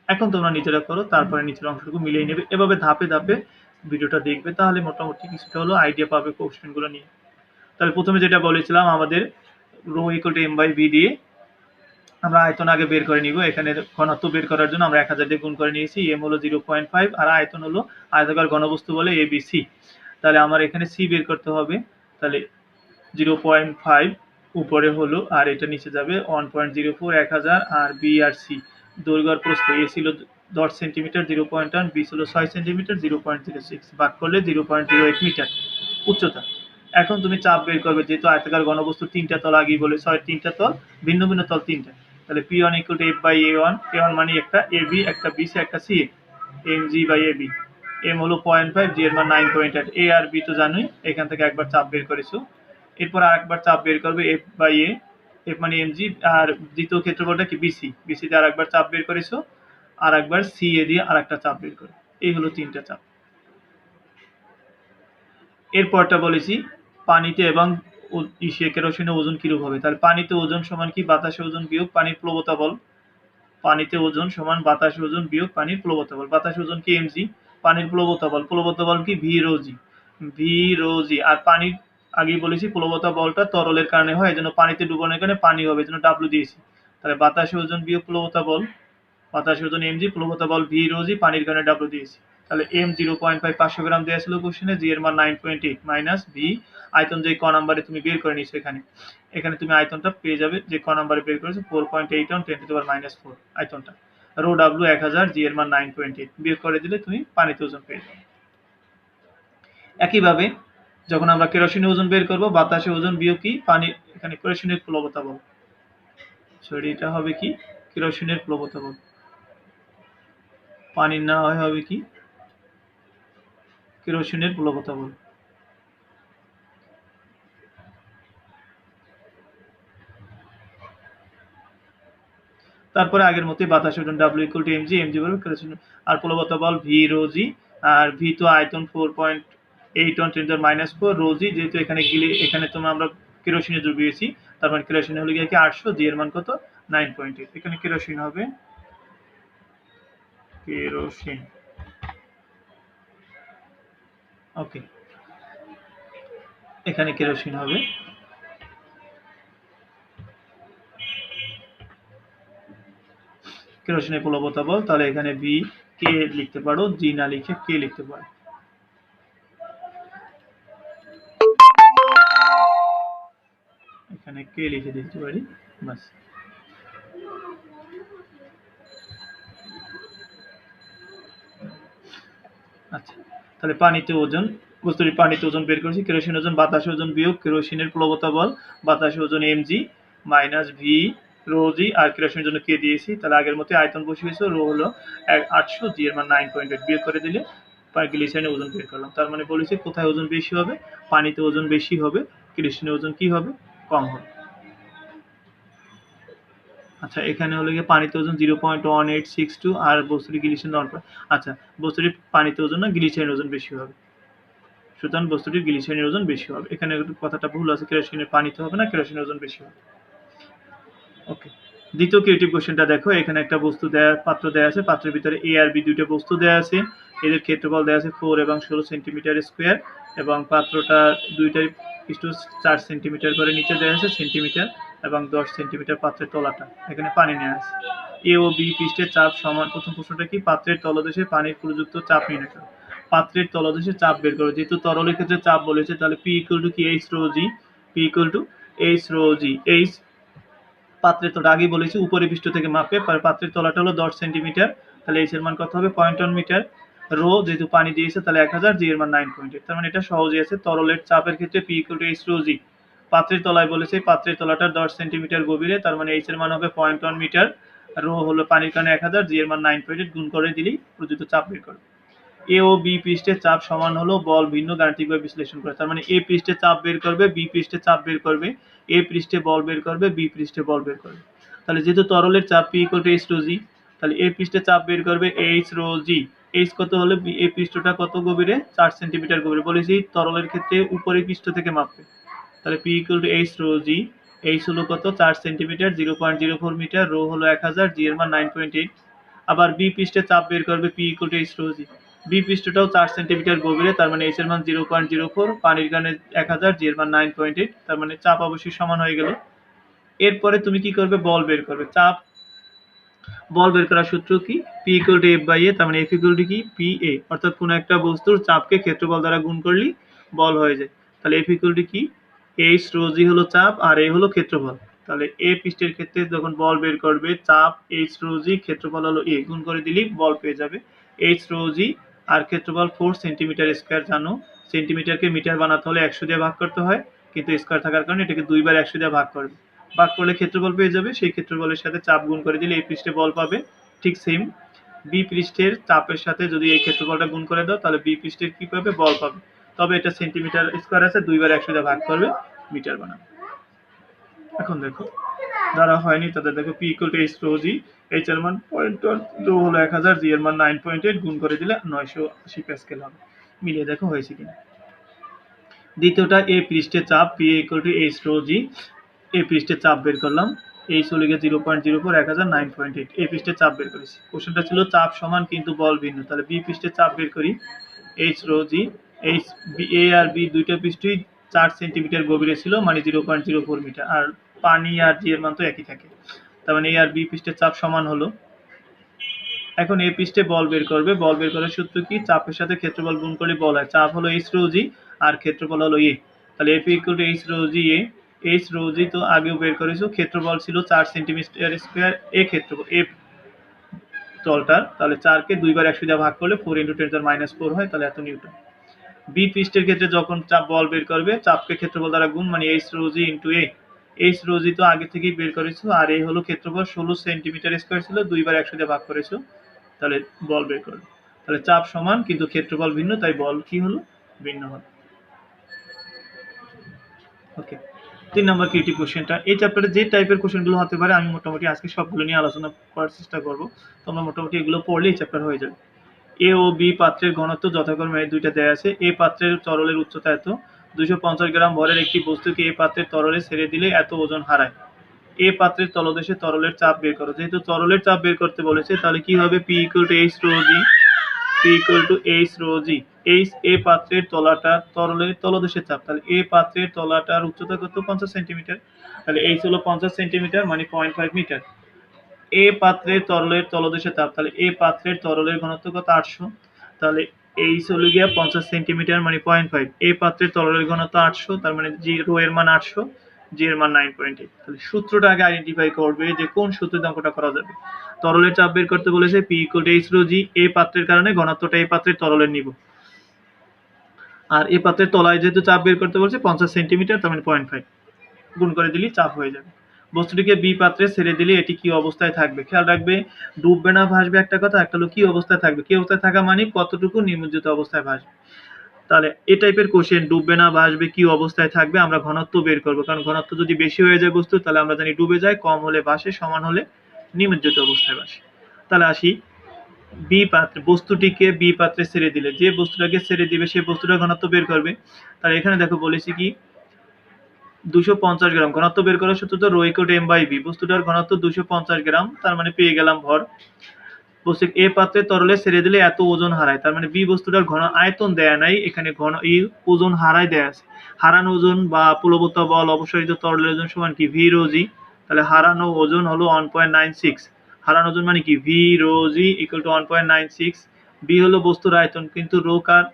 এখন তোমরা নিজেরা করো, তারপরে নিচের অংশটুকু মিলিয়ে নেবে। এভাবে ধাপে ধাপে ভিডিওটা দেখবে, তাহলে মোটামুটি কিছুটা হলো আইডিয়া পাবে কোশ্চেনগুলো নিয়ে। তাহলে প্রথমে যেটা বলেছিলাম, আমাদের রো ইকুয়াল টু m/v দিয়ে আমরা আয়তন আগে বের করে নিব। এখানে ঘনত্ব বের করার জন্য আমরা 1000 দিয়ে গুণ করে নিয়েছি। m হলো 0.5 আর আয়তন হলো আয়তাকার ঘনবস্তু বলে ABC। তাহলে আমার এখানে c বের করতে হবে। তাহলে 0.5 উপরে হলো আর এটা নিচে যাবে 1.04 1000 আর b আর c দৈর্ঘ্য আর প্রস্থ a ছিল 10 সেন্টিমিটার 0.1, b ছিল 6 সেন্টিমিটার 0.06, ভাগ করলে 0.08 মিটার উচ্চতা। এখন তুমি চাপ বের করবে, যেহেতু আয়তাকার ঘনবস্তু তিনটা তল, আগেই বলে তিনটা তল, ভিন্ন ভিন্ন তল তিনটা। তাহলে P1 equal to F/A1, A1 মানে একটা AB, একটা BC, একটা CA, mg/AB। m হলো 0.5, g এর মান 9.8। a আর b তো জানোই, এখান থেকে একবার চাপ বের করেছো। এরপর আরেকবার চাপ বের করবে F/A, F মানে mg, আর দ্বিতীয় ক্ষেত্রফলটা কি BC, BC দিয়ে আরেকবার চাপ বের করেছো, আর একবার CA দিয়ে আরেকটা চাপ বের করে। এই হলো তিনটা চাপ। এরপরটা বলেছি পানিতে এবং কেরোসিনের ওজন কিরূপ হবে। তাহলে পানিতে ওজন সমান কি? বাতাসে ওজন বিয়োগ পানির প্লবতা বল। পানিতে ওজন সমান বাতাসে ওজন বিয়োগ পানির প্লবতা বল। বাতাসে ওজন কি? mg, পানির প্লবতা বল, প্লবতা বল কি? v rho g, v rho g। আর পানির আগেই বলেছি প্লবতা বলটা তরলের কারণে হয়, এজন্য পানিতে ডুবানোর কারণে পানি হবে, এজন্য W দিয়েছি। তাহলে বাতাসে ওজন বিয়োগ প্লবতা বল, বাতাসে ওজন mg, প্লবতা বল v rho g, পানির কারণে W দিয়েছি। তাহলে m 0.5 500 গ্রাম দেওয়া ছিল কোশ্চেনে, জি এর মান 9.8 মাইনাস v আয়তন যে ক নাম্বারে তুমি বের করে নিছো, এখানে তুমি আয়তনটা পেয়ে যাবে যে ক নাম্বারে বের করেছো 4.81 10 টু দি পাওয়ার -4 আয়তনটা। রো W 1000, জি এর মান 9.8 বিয়োগ করে দিলে তুমি পানিতে ওজন পেয়ে যাবে। একইভাবে যখন আমরা কেরোসিনের ওজন বের করব, বাতাসে ওজন বিয়োগ কি? পানি, এখানে কেরোসিনের প্লবতা বল, সরি এটা হবে কি? কেরোসিনের প্লবতা বল। পানির না হয় হবে কি? কেরোসিনের প্লবতা বল। তারপরে আগের মতোই বাতাসের ওজন W equal to mg, mg বলবে কেরোসিন, আর প্লবতা বল v rho g, আর v তো আয়তন 4.81 10 to the power -4 rho g, যেহেতু এখানে আমরা কেরোসিনে ডুবিয়েছি, তার মানে কেরোসিন হলো গিয়ে কি 800, g এর মান কত? 9.8। এখানে কেরোসিন হবে, কেরোসিন, ওকে, এখানে কেরোসিন হবে। কেরোসিনের প্লবতা বল, তাহলে এখানে v কে লিখতে পারো, g না লিখে কে লিখতে পারো। এখানে কে লিখে দিতে পারি, বাস। আচ্ছা, তাহলে পানিতে ওজন, বস্তুটি পানিতে ওজন বের করেছি। কেরোসিন ওজন বাতাসে ওজন বিয়োগ কেরোসিনের প্লবতা বল, বাতাসে ওজন mg minus v rho g, আর কেরোসিনের জন্য কে দিয়েছি। তাহলে আগের মতো আয়তন বসিয়েছে, রো হলো 800, g এর মান 9.8, বিয়োগ করে দিলে গ্লিসারিনের ওজন বের করলাম। তার মানে বলেছি কোথায় ওজন বেশি হবে? পানিতে ওজন বেশি হবে, কেরোসিনের ওজন কি হবে? কম হবে। আচ্ছা, এখানে হলো গিয়ে পানিতে ওজন 0.1862 আর বস্তুটি গ্লিসারিন 1, আচ্ছা বস্তুটি পানিতে ওজন না গ্লিসারিনের ওজন বেশি হবে, সুতরাং বস্তুটির গ্লিসারিনের ওজন বেশি হবে। এখানে কথাটা ভুল আছে, কেরোসিনের পানিতে হবে না, কেরোসিনের ওজন বেশি হবে। ওকে, দ্বিতীয় ক্রিয়েটিভ কোশ্চেনটা দেখো। এখানে একটা বস্তু দেয়া, পাত্র দেয়া আছে, পাত্রের ভিতরে এ আর বি দুইটা বস্তু দেয়া আছে, এদের ক্ষেত্রফল দেয়া আছে 4 এবং 16 সেন্টিমিটার স্কোয়ার, এবং পাত্রটা দুইটাই একটু 4 সেন্টিমিটার করে নিচে দেয়া আছে সেন্টিমিটার, এবং 10 সেন্টিমিটার পাত্রের তলাটা। এখানে পানি নেওয়া আছে। এ ও বি পৃষ্ঠের চাপ সমান। প্রথম প্রশ্নটা কি? পাত্রের তলদেশে পানির প্রযুক্ত চাপ নির্ণয় করো। পাত্রের তলদেশে চাপ বের করো। যেহেতু তরলের ক্ষেত্রে চাপ বলেছে, তাহলে পি ইকুয়াল টু কি? H rho G, P equal to H rho G. H পাত্রের তলা আগেই বলেছি উপরে পৃষ্ঠ থেকে মাপে, পাত্রের তলাটা হলো 10 সেন্টিমিটার, তাহলে এইচ এর মান কত হবে? 0.1 মিটার। রো যেহেতু পানি দিয়েছে, তাহলে 1000, জি এর মান 9.8। তার মানে এটা সহজেই আছে। তরলের চাপের ক্ষেত্রে P equal to H rho g. পাত্রের তলায় বলেছে পাত্রের তলাটা 10 সেন্টিমিটার গভীরে, তার মানে এইচ এর মান হবে 0.1 মিটার। রো হলো পানির কারণে 1000, জি এর মান 9.8, গুণ করে দিলেই প্রযুক্ত চাপ বের করবে। এ ও বি পৃষ্ঠের চাপ সমান হলো বল ভিন্ন গাণিতিকভাবে বিশ্লেষণ করে। তার মানে এ পৃষ্ঠে চাপ বের করবে, বি পৃষ্ঠে চাপ বের করবে, এ পৃষ্ঠে বল বের করবে, বি পৃষ্ঠে বল বের করবে। তাহলে যেহেতু তরলের চাপ P equal to h to g, তাহলে এই পৃষ্ঠে চাপ বের করবে এইচ রো জি। এইচ কত হলে এই পৃষ্ঠটা কত গভীরে, 4 সেন্টিমিটার গভীরে। বলেছি তরলের ক্ষেত্রে উপরের পৃষ্ঠ থেকে মাপবে। তাহলে P equal to H rho G. H হলো কত, 4 সেন্টিমিটার, 0.04 মিটার, রো হলো 1000, জি এর মান 9.8। আবার বি পৃষ্ঠে চাপ বের করবে P equal to H rho g. B পৃষ্ঠটাও 4 সেন্টিমিটার গভীরে, তার মানে এইচ এর মান 0.04, পানির কারণে 1000, জি এর মান 9.8, তার মানে চাপ অবশ্যই সমান হয়ে গেল। এরপরে তুমি কি করবে, বল বের করবে। চাপ বল বের করার সূত্র কি, P equal to F by A, তার মানে এফ ইকুয়াল টু কি, পি এ, অর্থাৎ কোনো একটা বস্তুর চাপকে ক্ষেত্রফল দ্বারা গুণ করলেই বল হয়ে যায়। তাহলে এফ ইকুয়াল টু কি, এইচ রো জি হলো চাপ আর এ হলো ক্ষেত্রফল। তাহলে এ পৃষ্ঠের ক্ষেত্রে যখন বল বের করবে, চাপ এইচ রো জি, ক্ষেত্রফল হলো এ, গুণ করে দিলেই বল পেয়ে যাবে। এইচ রো জি আর ক্ষেত্রফল 4 সেন্টিমিটার স্কোয়ার। জানো সেন্টিমিটারকে মিটার বানাতে হলে 100 দিয়ে ভাগ করতে হয়, কিন্তু স্কোয়ার থাকার কারণে এটাকে দুইবার 100 দিয়ে ভাগ করবে। ভাগ করলে ক্ষেত্রফল পেয়ে যাবে, সেই ক্ষেত্রফলের সাথে চাপ গুণ করে দিলে এই পৃষ্ঠে বল পাবে। ঠিক সেম বি পৃষ্ঠের চাপের সাথে যদি এই ক্ষেত্রফলটা গুণ করে দাও, তাহলে বি পৃষ্ঠের কি পাবে, বল পাবে। তবে এটা সেন্টিমিটার স্কোয়ার আছে, দুইবার 100 দিয়ে ভাগ করবে, মিটার বানাবে। এখন দেখো যারা হয়নি তাদের দেখো, P equal to H rho G, H এর মান 0.1, রো হলো 1000, জি এর মান 9.8, গুণ করে দিলে 980 প্যাসকেল হবে। মিলিয়ে দেখো হয়েছে কিনা। দ্বিতীয়টা, এ পৃষ্ঠে চাপ P equal to H rho G. A পৃষ্ঠে চাপ বের করলাম, এইচ হলে গিয়ে 0.04, 1000, 9.8। এই পৃষ্ঠে চাপ বের করেছি। কোশ্চেনটা ছিল চাপ সমান কিন্তু বল ভিন্ন। তাহলে বি পৃষ্ঠে চাপ বের করি, H rho G. H B, এ আর বি দুইটা পৃষ্ঠই 4 সেন্টিমিটার গভীরে ছিল, মানে 0.04 মিটার। আর পানি আর জি এর মান তো একই থাকে, তার মানে এ আর বি পৃষ্ঠের চাপ সমান হলো। এখন এ পৃষ্ঠে বল বের করবে। বল বের করার সূত্র কি, চাপের সাথে ক্ষেত্রফল গুণ করলে বল হয়। চাপ হলো এইচ রো জি আর ক্ষেত্রফল হলো এ। তাহলে F equal to H rho G A. H rho G তো আগেও বের করেছো, ক্ষেত্রফল ছিল 4 সেন্টিমিটার স্কোয়ার, এ ক্ষেত্রফল এ তলটার। তাহলে 4 কে দুইবার 100 দিয়ে ভাগ করলে 4 × 10⁻⁴ হয়, তাহলে এত নিউটন। বি পৃষ্ঠের ক্ষেত্রে যখন চাপ বল বের করবে, চাপকে ক্ষেত্রফল দ্বারা গুণ, মানে এইচ রো জি ইন্টু এ। এইচ রো জি তো আগে থেকেই বের করেছো, আর এ হলো ক্ষেত্রফল 16 সেন্টিমিটার স্কোয়ার ছিল, দুইবার 100 দিয়ে ভাগ করেছো, তাহলে বল বের করবে। তাহলে চাপ সমান কিন্তু ক্ষেত্রফল ভিন্ন, তাই বল কি হলো, ভিন্ন হলো। ওকে, 3 নম্বর ক্রিয়েটিভ কোশ্চেনটা। এই চ্যাপ্টারে যে টাইপের কোশ্চেনগুলো হতে পারে আমি মোটামুটি আজকে সবগুলো নিয়ে আলোচনা করার চেষ্টা করব। তোমরা মোটামুটি এগুলো পড়লে এই চ্যাপ্টার হয়ে যাবে। এ ও বি পাত্রের ঘনত্ব যথাক্রমে দুইটা দেয়া আছে। এ পাত্রের তরলের উচ্চতা এত, 250 গ্রাম ভরের একটি বস্তুকে এ পাত্রের তরলে ছেড়ে দিলে এত ওজন হারায়। এ পাত্রের তলদেশে তরলের চাপ বের করো। যেহেতু তরলের চাপ বের করতে বলেছে, তাহলে কি হবে, P equal to H rho G. P equal to H rho G. H এ পাত্রের তলাটা তরলের তলদেশের চাপ। তাহলে এ পাত্রের তলাটার উচ্চতা কত, 50 সেন্টিমিটার। তাহলে এইচ হলো 50 সেন্টিমিটার, মানে 0.5 মিটার। এ পাত্রের তরলের তলদেশে চাপ, তাহলে এ পাত্রের তরলের ঘনত্ব কত, 800। তাহলে এইচ হলো গিয়া 50 সেন্টিমিটার, মানে 0.5। এ পাত্রের তরলের ঘনত্ব 800, তার মানে জি রো এর মান 800, জি এর মান 9.8। তাহলে সূত্রটা আগে আইডেন্টিফাই করবে যে কোন সূত্রে অঙ্কটা করা যাবে। তরলের চাপ বের করতে বলেছে, P equal to H rho জি। এ পাত্রের কারণে ঘনত্বটা এ পাত্রের তরলের নিব, আর এ পাত্রের তলায় যেহেতু চাপ বের করতে বলছে 50 সেন্টিমিটার, তার মানে 0.5, গুণ করে দিলেই চাপ হয়ে যাবে। বস্তুটিকে বি পাত্রে ছেড়ে দিলে এটি কি অবস্থায় থাকবে। খেয়াল রাখবে, ডুববে না ভাসবে একটা কথা, একটা হলো কি অবস্থায় থাকবে। কি অবস্থায় থাকা মানে কতটুকু নিমজ্জিত অবস্থায় ভাসবে। তাহলে এই টাইপের কোশ্চেন, ডুববে না ভাসবে কি অবস্থায় থাকবে, আমরা ঘনত্ব বের করবো। কারণ ঘনত্ব যদি বেশি হয়ে যায় বস্তু, তাহলে আমরা জানি ডুবে যায়, কম হলে ভাসে, সমান হলে নিমজ্জিত অবস্থায় ভাসে। তাহলে আসি, বি পাত্রে বস্তুটিকে বি পাত্রে ছেড়ে দিলে, যে বস্তুটাকে ছেড়ে দিবে সেই বস্তুটার ঘনত্ব বের করবে। তাহলে এখানে দেখো বলেছি কি, 250 গ্রাম ঘনত্ব বের করার সূত্র তো rho equal to M by B. বস্তুটার ঘনত্ব 250 গ্রাম, তার মানে পেয়ে গেলাম ভর। বস্তু এ পাত্রে তরলে ছেড়ে দিলে এত ওজন হারায়, তার মানে বি বস্তুটার ঘন আয়তন দেয়া নাই, এখানে ঘন এই ওজন হারায় দেয়া আছে। হারানো ওজন বা প্লবতা বল অপসারিত তরলের ওজন সমান কি, ভি রো জি। তাহলে হারানো ওজন হলো 1.96। হারানো ওজন মানে কি, V rho G equal to 1.96। B হলো বস্তুর আয়তন, কিন্তু রো কার,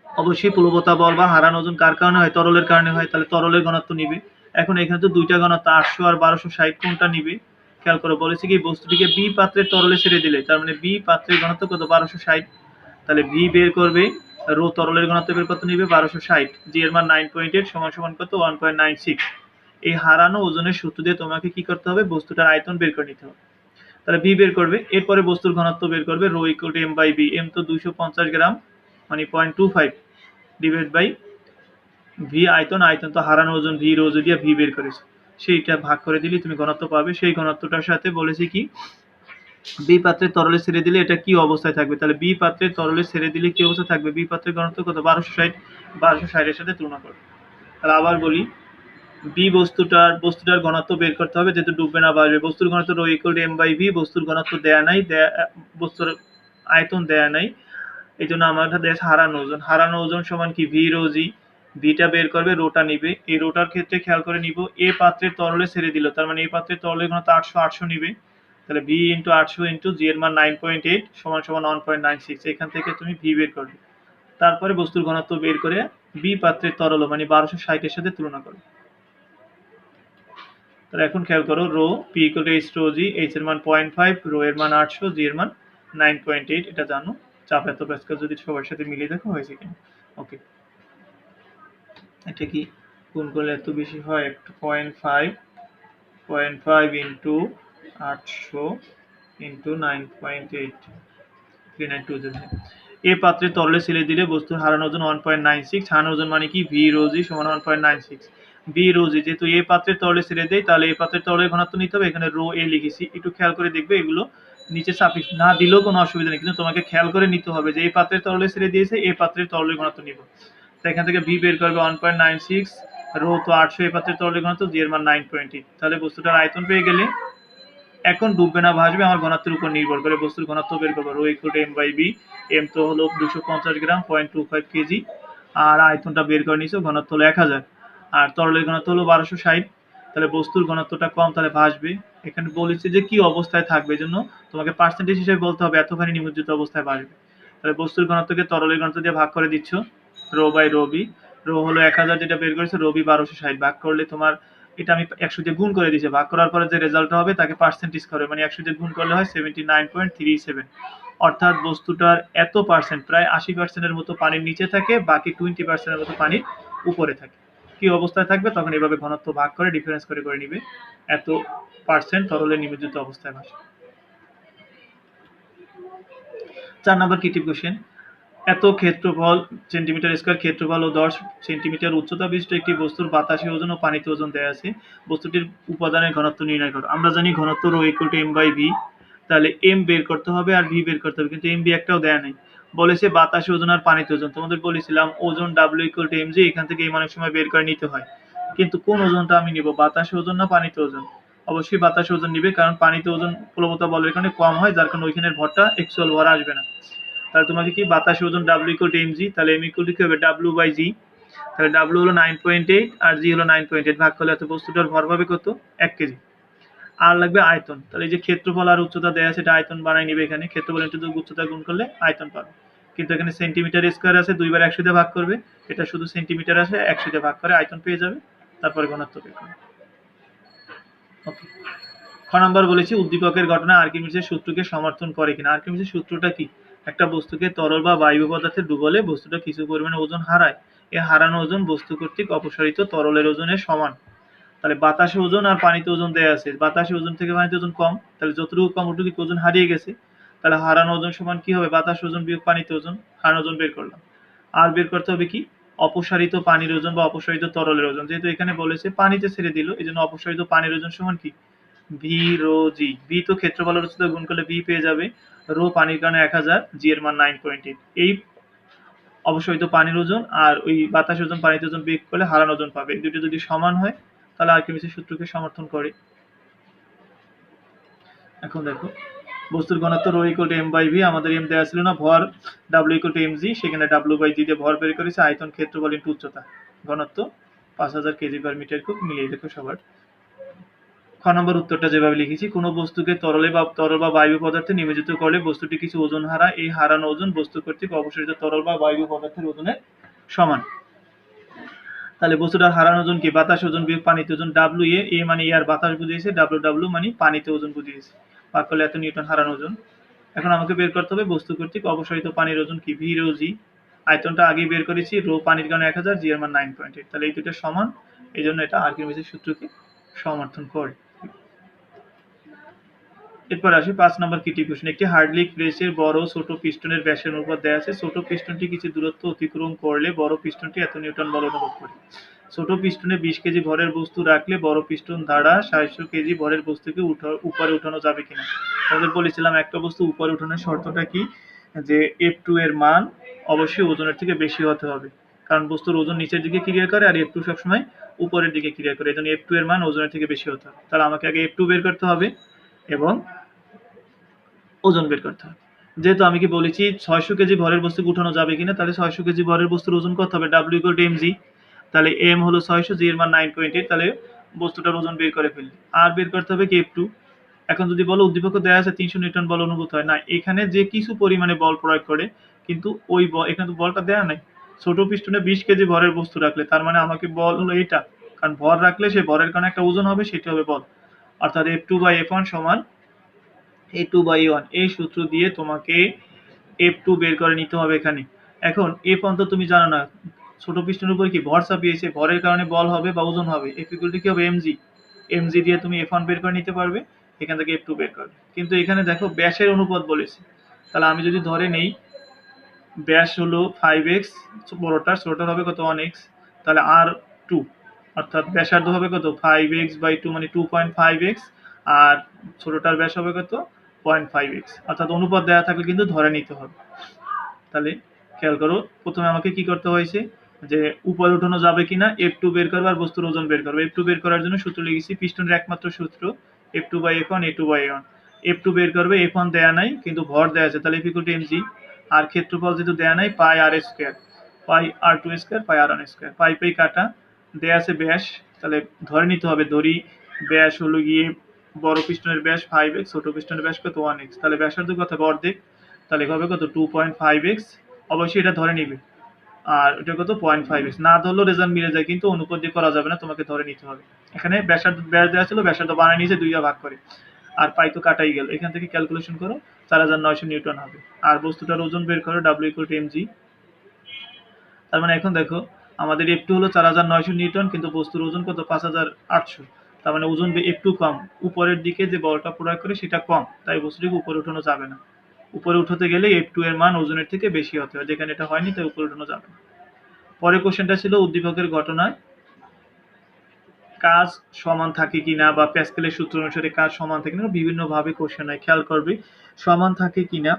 অবশ্যই প্লবতা বল বা হারানো ওজন কার কারণে হয়, তরলের কারণে হয়। তাহলে তরলের ঘনত্ব নিবে। এখন এখানে তো দুইটা ঘনত্ব 800 আর 1260, কোনটা নিবে। খেয়াল করে বলেছি কি, বস্তুটিকে বি পাত্রের তরলে ছেড়ে দিলে, তার মানে বি পাত্রের ঘনত্ব কত, 1260। তাহলে ভি বের করবে, রো তরলের ঘনত্ব বের কত নিবে, 1260, জি এর মান 9.8 সমান সমান কত, 1.96। এই হারানো ওজনের সূত্র দিয়ে তোমাকে কি করতে হবে, বস্তুটার আয়তন বের করে নিতে হবে। তাহলে ভি বের করবে, এরপরে বস্তুর ঘনত্ব বের করবে, rho equal to M by B. M তো 250 গ্রাম, মানে 0.25 ডিভাইড বাই ভি আয়তন। আয়তন তো হারানো ওজন ভি রো দিয়ে ভি বের করেছে, সেইটা ভাগ করে দিলে তুমি ঘনত্ব পাবে। সেই ঘনত্বটার সাথে বলেছি কি, বি পাত্রে তরলে ছেড়ে দিলে এটা কি অবস্থায় থাকবে? তাহলে বি পাত্রে তরলে ছেড়ে দিলে কি অবস্থা থাকবে? বি পাত্রের ঘনত্ব কত? 1260 এর সাথে তুলনা করো। তাহলে আবার বলি, বি বস্তুটার ঘনত্ব বের করতে হবে, যেহেতু ডুববে না ভাসবে। বস্তুর ঘনত্ব rho equal to M by V, বস্তুর ঘনত্ব দেয়া নাই, বস্তুর আয়তন দেয়া নাই, এই জন্য আমাদের দেশ হারানো ওজন। হারানো ওজন সমান কি? ভি রো জি। ভিটা বের করবে, রোটা নিবে। এই রোটার ক্ষেত্রে খেয়াল করে নিব, এ পাত্রের তরলে ছেড়ে দিল, তার মানে এই পাত্রের তরলের ঘনত্ব 800 নিবে। তাহলে ভি ইন্টু 800 ইন্টু জি এর মান 9.8 সমান সমান 1.96। এখান থেকে তুমি ভি বের করবে। তারপরে বস্তুর ঘনত্ব বের করে বি পাত্রের তরল মানে 1260 এর সাথে তুলনা করো। তাহলে এখন খেয়াল করো, rho P equal to H rho G, H এর মান 0.5, রো এর মান 800, জি এর মান 9.8। এটা জানো। চাপ এত প্যাসকেল যদি সবার সাথে মিলিয়ে দেখো হয়েছে কিনা। ওকে, এটা কি গুণ করলে এত বেশি হয়? একটু 0.5 ইন্টু 800 ইন্টু 9.8, 3920। এ পাত্রে তরলে ছেড়ে দিলে বস্তুর হারানো ওজন 1.96। হারানো ওজন মানে কি? ভি রো জি সমান 1.96। বি রো জি, যেহেতু এ পাত্রের তরলে ছেড়ে দেয়, তাহলে এ পাত্রের তরলের ঘনত্ব নিতে হবে। এখানে রো এ লিখেছি, একটু খেয়াল করে দেখবে। এগুলো নিচে সাফিক্স না দিলেও কোনো অসুবিধা নেই, কিন্তু তোমাকে খেয়াল করে নিতে হবে যে এই পাত্রের তরলে ছেড়ে দিয়েছে, এ পাত্রের তরলের ঘনত্ব নিব। তো এখান থেকে ভি বের করবে 1.96, রো তো 800, এ পাত্রের তরলের ঘনত্ব, জি এর মান 9.8। তাহলে বস্তুটার আয়তন পেয়ে গেলে। এখন ডুববে না ভাসবে আমার ঘনত্বের উপর নির্ভর করে বস্তুর ঘনত্ব বের করবো। Rho equal to M by B. M তো হলো 250 গ্রাম, 0.25 কেজি। আর আয়তনটা বের করে নিছো, ঘনত্ব হলো 1000। আর তরলের ঘনত্ব হলো 1260। তাহলে বস্তুর ঘনত্বটা কম, তাহলে ভাসবে। এখানে বলেছে যে কি অবস্থায় থাকবে, জন্য তোমাকে পার্সেন্টেজ হিসেবে বলতে হবে এতখানি নিমজ্জিত অবস্থায় ভাসবে। তাহলে বস্তুর ঘনত্বকে তরলের ঘনত্ব দিয়ে ভাগ করে দিচ্ছ, rho by rho B. Rho হলো 1000 যেটা বের করেছে, রো বি 1260। ভাগ করলে তোমার, এটা আমি 100 দিয়ে গুণ করে দিয়েছি, ভাগ করার পরে যে রেজাল্টটা হবে তাকে পার্সেন্টেজ করে, মানে 100 দিয়ে গুণ করলে হয় 79.37। অর্থাৎ বস্তুটার এত পার্সেন্ট, প্রায় 80%-এর মতো পানির নিচে থাকে, বাকি 20%-এর মতো পানির উপরে থাকে। কি অবস্থায় থাকবে তখন এভাবে ঘনত্ব ভাগ করে ডিফারেন্স করে করে নিবে, এত পার্সেন্ট তরলে নিমজ্জিত অবস্থায় ভাসে। 4 নম্বর কিটিভ কোশ্চেন। এত ক্ষেত্রফল সেন্টিমিটার স্কয়ার ক্ষেত্রফল ও 10 সেন্টিমিটার উচ্চতা বিশিষ্ট একটি বস্তুর বাতাসে ওজন ও পানিতে ওজন দেয়া আছে। বস্তুটির উপাদানের ঘনত্ব নির্ণয় করো। আমরা জানি ঘনত্ব rho equal to M by V. তাহলে এম বের করতে হবে আর ভি বের করতে হবে, কিন্তু এম ভি একটাও দেয়া নেই। বলেছে বাতাসে ওজন আর পানিতে ওজন। তোমাদের বলেছিলাম ওজন W equal to M G, এখান থেকে এম অনেক সময় বের করে নিতে হয়। কিন্তু কোন ওজনটা আমি নিব, বাতাসে ওজন না পানিতে ওজন? অবশ্যই বাতাসে ওজন নিবে, কারণ পানিতে ওজন প্লবতা বলের কারণে কম হয়, যার কারণে ওইখানের ভরটা অ্যাকচুয়াল ভর আসবে না। তাহলে তোমাকে কি বাতাসে ওজন W equal to M G, তাহলে এম ইকুয়াল টু কি হবে? W by G. তাহলে ডাব্লিউ হলো 9.8 আর জি হলো 9.8, ভাগ করলে এত বস্তুটার ভর পাবে কত? 1 কেজি। আর লাগবে আয়তন। তাহলে এই যে ক্ষেত্রফল আর উচ্চতা দেয়া আছে, এটা আয়তন বানাই নিবে। এখানে ক্ষেত্রফল ইনটু উচ্চতা গুণ করলে আয়তন পাবে। কিন্তু এখানে সেন্টিমিটার স্কয়ার আছে, দুইবার 100 দিয়ে ভাগ করবে। এটা শুধু সেন্টিমিটার আছে, 100 দিয়ে ভাগ করে আয়তন পেয়ে যাবে, তারপরে ঘনত্ব বের করবে। ওকে, খ নাম্বার বলেছি উদ্দীপকের ঘটনা আর্কিমিডিসের সূত্রকে সমর্থন করে কিনা। আর্কিমিডিসের সূত্রটা কি? একটা বস্তুকে তরল বা বায়ু পদার্থে ডুবলে বস্তুটা কিছু পরিমাণে ওজন হারায়। এই হারানো ওজন বস্তু কর্তৃক অপসারিত তরলের ওজনের সমান। তাহলে বাতাসে ওজন আর পানিতে ওজন দেয়া আছে, বাতাসে ওজন থেকে পানিতে ওজন কম, তাহলে যতটুকু কম ওটুকু ওজন হারিয়ে গেছে। তাহলে হারানো ওজন সমান কি হবে? বাতাস ওজন বিয়োগ পানিতে ওজন। হারানো ওজন বের করলাম। আর বের করতে হবে কি? অপসারিত পানির ওজন বা অপসারিত তরলের ওজন। যেহেতু এখানে বলেছে পানিতে ছেড়ে দিল, এই জন্য অপসারিত পানির ওজন সমান কি? V rho G. ভি তো ক্ষেত্রফলের উচ্চতা গুণ করলে ভি পেয়ে যাবে, রো পানির কারণে 1000, জি এর মান 9.8। এই অবশ্যই তো পানির ওজন আর ওই বাতাস ওজন পানিতে ওজন বিয়োগ করলে হারানো ওজন পাবে। এই দুটো যদি সমান হয় তাহলে আর্কিমিডিসের সূত্রকে সমর্থন করে। এখন দেখো, বস্তুর ঘনত্ব rho equal to M by V, আমাদের এম দেওয়া ছিল না, ভর W equal to M G, সেখানে ডাব্লিউ বাই জি দিয়ে ভর বের করেছে। আয়তন ক্ষেত্রফল ইনটু উচ্চতা, ঘনত্ব 5000 কেজি পার মিটার কিউব, মিলিয়ে দেখো সবার। খ নম্বর উত্তরটা যেভাবে লিখেছি, কোনো বস্তুকে তরল বা বায়ু পদার্থে নিমজ্জিত করলে বস্তুটি কিছু ওজন হারায়। এই হারানো ওজন বস্তু কর্তৃক অপসারিত তরল বা বায়ু পদার্থের ওজনের সমান। তাহলে বস্তুটার হারানো ওজন কি? বাতাস ওজন বিয়োগ পানিতে ওজন। ডাব্লিউ এ মানে এয়ার বাতাস বুঝিয়েছে, ডাব্লিউ ডাব্লিউ মানে পানিতে ওজন বুঝিয়েছে। ভাগ করলে এত নিউটন হারানো ওজন। এখন আমাকে বের করতে হবে বস্তু কর্তৃক অপসারিত পানির ওজন কি? ভি রো জি। আয়তনটা আগেই বের করেছি, রো পানির কারণে 1000, জি এর মান 9.8। তাহলে এই দুটো সমান, এই জন্য এটা আর্কিমিডিসের সূত্রকে সমর্থন করে। এরপর আসি 5 নম্বর কিটিভ কোশ্চেন। একটি হার্ডলিক প্রেসের বড় ছোট পিস্টনের ব্যাসের অনুপাত দেওয়া আছে। ছোট পিস্টনটি কিছু দূরত্ব অতিক্রম করলে বড় পিস্টনটি এত নিউটন বল অনুভব করে। ছোট পিস্টনে 20 কেজি ভরের বস্তু রাখলে বড় পিস্টন দ্বারা 600 কেজি ভরের বস্তুকে উপরে উঠানো যাবে কিনা। তাহলে বলেছিলাম একটা বস্তু উপরে উঠানোর শর্তটা কি, যে F2 এর মান অবশ্যই ওজনের থেকে বেশি হতে হবে, কারণ বস্তুর ওজন নিচের দিকে ক্রিয়া করে আর F2 সবসময় উপরের দিকে ক্রিয়া করে, এই জন্য F2 এর মান ওজনের থেকে বেশি হতে হবে। তাহলে আমাকে আগে F2 বের করতে হবে এবং ওজন বের করতে হবে। যেহেতু আমি কি বলেছি 600 কেজি ভরের বস্তুকে উঠানো যাবে কিনা, তাহলে 600 কেজি ভরের বস্তুর ওজন কত হবে, W = mg। তাহলে m হলো 600, g এর মান 9.8, তাহলে বস্তুটার ওজন বের করে ফেললি। আর বের করতে হবে কি F2। এখন যদি বলো উদ্দীপক দেওয়া আছে 300 নিউটন বল অনুভূত হয়, না এখানে যে কিছু পরিমাণে বল প্রয়োগ করে, কিন্তু ওই বল এখানে তো বলটা দেওয়া নাই। ছোট পিস্টনে 20 কেজি ভরের বস্তু রাখলে তার মানে আমাকে বল হলো এটা, কারণ ভর রাখলে সেই ভরের কারণে একটা ওজন হবে, সেটা হবে বল। অর্থাৎ F2/F1 সমান A2/A1। এই সূত্র দিয়ে তোমাকে F2 বের করে নিতে হবে এখানে। এখন F1 তো তুমি জানো না, ছোট পিস্টনের উপর কি ভর চাপিয়েছে, ভরের কারণে বল হবে বা ওজন হবে, F = কি হবে mg। mg দিয়ে তুমি F1 বের করে নিতে পারবে, এখান থেকে F2 বের করবে। কিন্তু এখানে দেখো ব্যাসের অনুপাত বলেছে, তাহলে আমি যদি ধরে নেই ব্যাস হলো 5x, বড়টার, ছোটটার হবে কত 1x, তাহলে R2 অর্থাৎ ব্যাসার্ধ হবে কত 5x/2 মানে 2.5x, আর ছোটটার ব্যাস হবে কত 0.5x। অর্থাৎ অনুপাত দেওয়া থাকলে কিন্তু ধরে নিতে হবে। তাহলে খেয়াল করো, প্রথমে আমাকে কি করতে হয়েছে, যে উপরে উঠানো যাবে কিনা F2 বের করবো আর বস্তুর ওজন বের করবো। F2 বের করার জন্য সূত্র লিখেছি, পিস্টনের একমাত্র সূত্র F2/F1 A2/A1। F2 বের করবে, F1 দেয়া নাই কিন্তু ভর দেয়া আছে, তাহলে F = mg। আর ক্ষেত্রফল যেহেতু দেয়া নাই, পাই আর স্কয়ার, পাই R2 স্কয়ার, পাই R1 স্কয়ার, পাই পাই কাটা, দেয়া আছে ব্যাস, তাহলে ধরে নিতে হবে, ধরি ব্যাস হলো গিয়ে বড় পিস্টনের ব্যাস 5x, ছোট পিস্টনের ব্যাস কত 1x, তাহলে ব্যাসার্ধ কত হবে অর্ধেক, তাহলে হবে কত 2.5x। অবশ্যই এটা ধরে নিবে, আর এটা কত 0.5x। না ধরলেও রেজাল্ট মিলে যায়, কিন্তু অনুপাত দিয়ে করা যাবে না, তোমাকে ধরে নিতে হবে। এখানে ব্যাসার্ধ ব্যাস দেওয়া ছিল, ব্যাসার্ধ বানায় নিয়েছে 2 ভাগ করে, আর পাই তো কাটাই গেল। এখান থেকে ক্যালকুলেশন করো 4900 নিউটন হবে। আর বস্তুটার ওজন বের করো, W = mg। তার মানে এখন দেখো আমাদের F2 হলো 4900 নিউটন, কিন্তু বস্তুর ওজন কত 5800। তার মানে ওজন একটু কম, উপরের দিকে যে বলটা প্রয়োগ করে সেটা কম, তাই বস্তুটিকে উপরে উঠানো যাবে না। উপরে উঠাতে গেলে F2 এর মান ওজনের থেকে বেশি হতে হয়, যেখানে এটা হয়নি তাই উপরে উঠানো যাবে না। পরের কোশ্চেনটা ছিল উদ্দীপকের ঘটনায় কাজ সমান থাকে কিনা, বা প্যাসকেলের সূত্র অনুসারে কাজ সমান থাকে কিনা, বিভিন্ন ভাবে কোশ্চেন হয়, খেয়াল করবে। সমান থাকে কিনা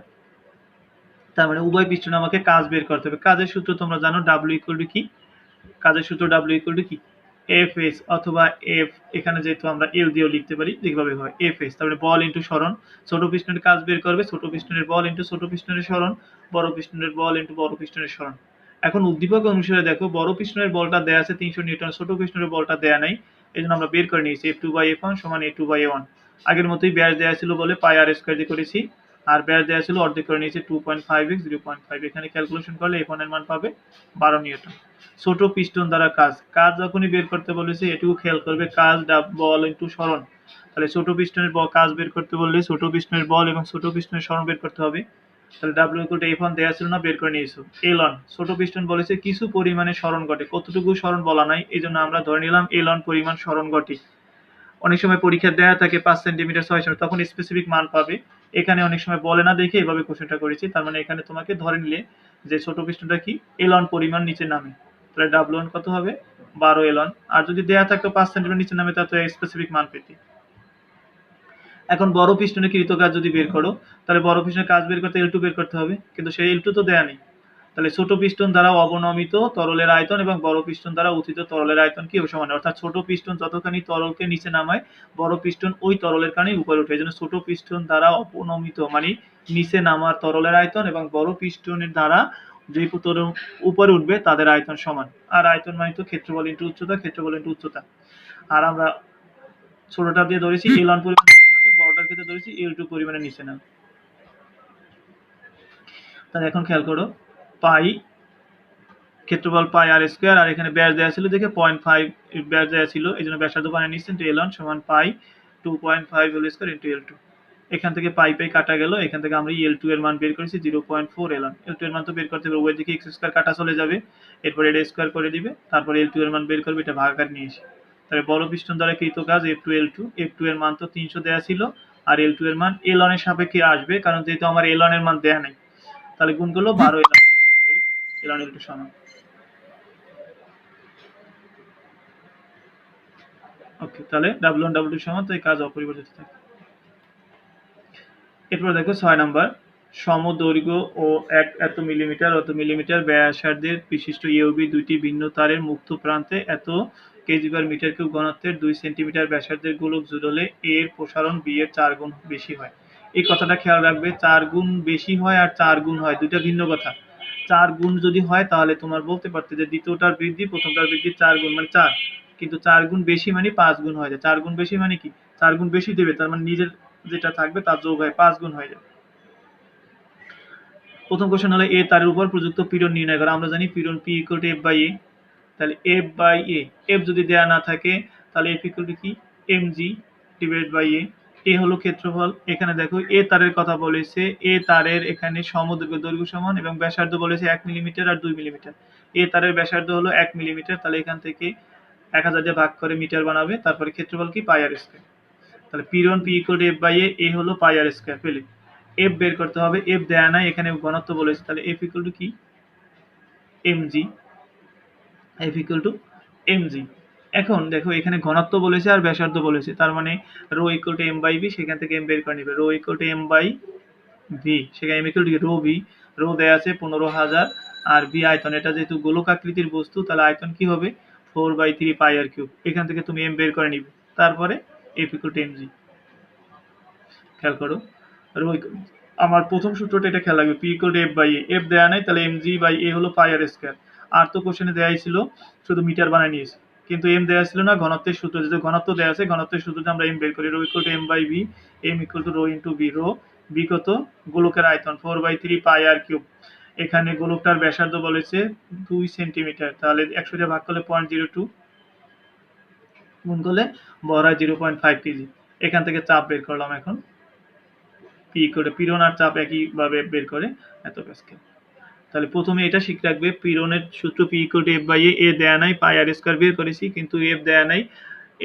তার মানে উভয় পিস্টনে আমাকে কাজ বের করতে হবে। কাজের সূত্র তোমরা জানো, W = কি, কাজের সূত্র W = কি Fs অথবা F, এখানে যেহেতু আমরা L দিয়েও লিখতে পারি, যেভাবে হয় Fs, তারপরে বল ইনটু সরণ। ছোট পিস্টনের কাজ বের করবে, ছোট পিস্টনের বল ইনটু ছোট পিস্টনের সরণ, বড় পিস্টনের বল ইনটু বড় পিস্টনের সরণ। এখন উদ্দীপক অনুসারে দেখো বড় পিস্টনের বলটা দেয়া আছে 300 নিউটন, ছোট পিস্টনের বলটা দেয়া নাই, এজন্য আমরা বের করে নিয়েছি F2/F1 সমান A2/A1। আগের মতোই ব্যাস দেয়া ছিল বলে পাই আর স্কয়ার দিয়ে করেছি, আর ব্যাস দেওয়া ছিল অর্ধেক করে নিয়েছে 2.5x 0.5। এখানে ক্যালকুলেশন করলে F1 এর মান পাবে 12 নিউটন। ছোট পিস্টন দ্বারা কাজ, কাজ যখনই বের করতে বলেছে এটুকু খেয়াল করবে, কাজ বল ইনটু সরণ। তাহলে ছোট পিস্টনের কাজ বের করতে বললে ছোট পিস্টনের বল এবং ছোট পিস্টনের সরণ বের করতে হবে। তাহলে W = F1 দেওয়া ছিল না, বের করে নিয়েছো। L1, ছোট পিস্টন বলেছে কিছু পরিমাণে সরণ ঘটে, কতটুকু সরণ বলা নাই, এই জন্য আমরা ধরে নিলাম L1 পরিমাণ সরণ ঘটে। অনেক সময় পরীক্ষা দেওয়া থাকে 5 সেন্টিমিটার 6 সেন্টিমিটার, তখন স্পেসিফিক মান পাবে। এখানে অনেক সময় বলে না দেখে এভাবে কোশ্চেনটা করেছি। তার মানে এখানে তোমাকে ধরে নিলে যে ছোট পিস্টনটা কি L1 পরিমাণ নিচে নামে, তাহলে W1 কত হবে 12 L1। আর যদি দেওয়া থাকতো 5 সেন্টিমিটার নিচে নামে, তাহলে স্পেসিফিক মান পেতে। এখন বড় পিস্টনে কৃত কাজ যদি বের করো, তাহলে বড় পিস্টনের কাজ বের করতে L2 বের করতে হবে, কিন্তু সেই L2 তো দেয়া নেই। তাহলে ছোট পিস্টন দ্বারা অবনমিত তরলের আয়তন এবং বড় পিস্টন দ্বারা উত্থিত তরলের আয়তন কি সমান, অর্থাৎ ছোট পিস্টন যতখানি তরলকে নিচে নামায়, বড় পিস্টন ওই তরলের কারণে উপরে ওঠে। এই জন্য ছোট পিস্টন দ্বারা অবনমিত মানে নিচে নামার তরলের আয়তন এবং বড় পিস্টনের দ্বারা যে তরল উপরে উঠবে তাদের আয়তন সমান। আর আয়তন মানে তো ক্ষেত্রফল ইনটু উচ্চতা, ক্ষেত্রফল ইনটু উচ্চতা। আর আমরা ছোটটা দিয়ে ধরেছি L1 পরিমাণ নিচে নামবে, বড়টার ক্ষেত্রে ধরেছি L2 পরিমাণে নিচে নামবে। তাহলে এখন খেয়াল করো, পাই ক্ষেত্রফল পাই আর স্কয়ার, আর এখানে ব্যাস দেওয়া ছিল দেখে 0.5 ব্যাস দেওয়া ছিল, এই জন্য ব্যাসার্ধ বানিয়ে নিচ্ছেন L1 সমান পাই 2.5 হোল স্কয়ার ইন্টু L2। এখান থেকে পাই পাই কাটা গেল, এখান থেকে আমরা L2 এর মান বের করেছি 0.4 L1। L2 এর মান তো বের করতে হবে, ওই দিকে x স্কয়ার কাটা চলে যাবে, এরপর এটা স্কয়ার করে দিবে, তারপর L2 এর মান বের করবে, এটা ভাগাকার নিয়ে এসে। তাহলে বড় পিস্টন দ্বারা কৃত কাজ F2 L2, F2 এর মান তো 300 দেওয়া ছিল, আর L2 এর মান L1 এর সাপেক্ষে আসবে, কারণ যেহেতু আমার L1 এর মান দেয়া নাই, তাহলে গুণ করলো 12 L1, L1 L2 সমান। ওকে, তাহলে W1 W2 সমান, তাই কাজ অপরিবর্তিত থাকে। এরপর দেখো 6 নাম্বার, সমদৈর্ঘ্য ও এত মিলিমিটার অত মিলিমিটার ব্যাসার্ধের বিশিষ্ট ইউবি দুইটি ভিন্ন তারের মুক্ত প্রান্তে এত কেজি/মিটার কিউব ঘনত্বের 2 সেন্টিমিটার ব্যাসার্ধের গোলক জুড়লে এর প্রসারণ বি এর 4 গুণ বেশি হয়। এই কথাটা খেয়াল রাখবে, 4 গুণ বেশি হয় আর 4 গুণ হয়, দুইটা ভিন্ন কথা। 4 গুণ যদি হয় তাহলে তোমার বলতে পারতে যে দ্বিতীয়টার বৃদ্ধি প্রথমটার বৃদ্ধি 4 গুণ মানে 4, কিন্তু 4 গুণ বেশি মানে 5 গুণ হয়ে যায়। 4 গুণ বেশি মানে কি, 4 গুণ বেশি দেবে, তার মানে নিজের যেটা থাকবে তার যোগ হয় 5 গুণ হয়ে যাবে। প্রথম কোশ্চেন হলো এ তারের উপর প্রযুক্ত পীড়ন নির্ণয় করা। আমরা জানি পীড়ন P equal to F by A, তাহলে এফ বাই এ, এফ যদি দেয়া না থাকে তাহলে এফ ইকুয়াল টু কি, M G divide by A. A হলো ক্ষেত্রফল। এখানে দেখো এ তারের কথা বলেছে, এ তারের এখানে সমদৈর্ঘ্য দৈর্ঘ্য সমান এবং ব্যাসার্ধ বলেছে 1 মিলিমিটার আর 2 মিলিমিটার। এ তারের ব্যাসার্ধ হলো 1 মিলিমিটার, তাহলে এখান থেকে 1000 দিয়ে ভাগ করে মিটার বানাবে, তারপরে ক্ষেত্রফল কি, পাই আর স্কয়ার। তাহলে পীড়ন P equal to F by A, A হলো পাই আর স্কয়ার। পেলে এফ বের করতে হবে, এফ দেয়া নাই, এখানে ঘনত্ব বলেছে, তাহলে এফ ইকুয়াল টু কি, M G, F equal to M G. এখন দেখো এখানে ঘনত্ব বলেছে আর ব্যাসার্ধ বলেছে, তার মানে rho equal to M by V, সেখান থেকে এম বের করে নিবে। Rho equal to M by V, সেখানে M equal to rho V, rho দেয়া আছে 15,000 আর ভি আয়তন, এটা যেহেতু গোলক আকৃতির বস্তু তাহলে আয়তন কি হবে 4/3 পাই আর কিউব। এখান থেকে তুমি এম বের করে নিবে, তারপরে F equal to M G. খেয়াল করো, রো আমার প্রথম সূত্রটা এটা খেয়াল রাখবে, P equal to F by A, F দেয়া নাই তাহলে এম জি বাই এ হলো পাই আর স্কয়ার। আর তো কোশ্চেনে দেয়াই ছিল, শুধু মিটার বানায় নিয়েছে, কিন্তু এম দেয়া ছিল না, ঘনত্বের সূত্র যেহেতু ঘনত্ব দেয়া আছে, ঘনত্বের সূত্রটা আমরা এম বের করি, rho equal to M by B, M equal to rho into B. Rho B কত, গোলকের আয়তন 4/3 পাই আর কিউব। এখানে গোলকটার ব্যাসার্ধ বলেছে 2 সেন্টিমিটার, তাহলে 100 দিয়ে ভাগ করলে 0.02, গুণ করলে বড় হয় 0.5 কেজি। এখান থেকে চাপ বের করলাম। এখন পি করে পীড়ন আর চাপ একইভাবে বের করে এত প্যাসকেল। তাহলে প্রথমে এটা শিখে রাখবে, পীড়নের সূত্র P equal to F by A, A দেয়া নাই, পাই আর স্কয়ার বের করেছি, কিন্তু এফ দেয়া নাই,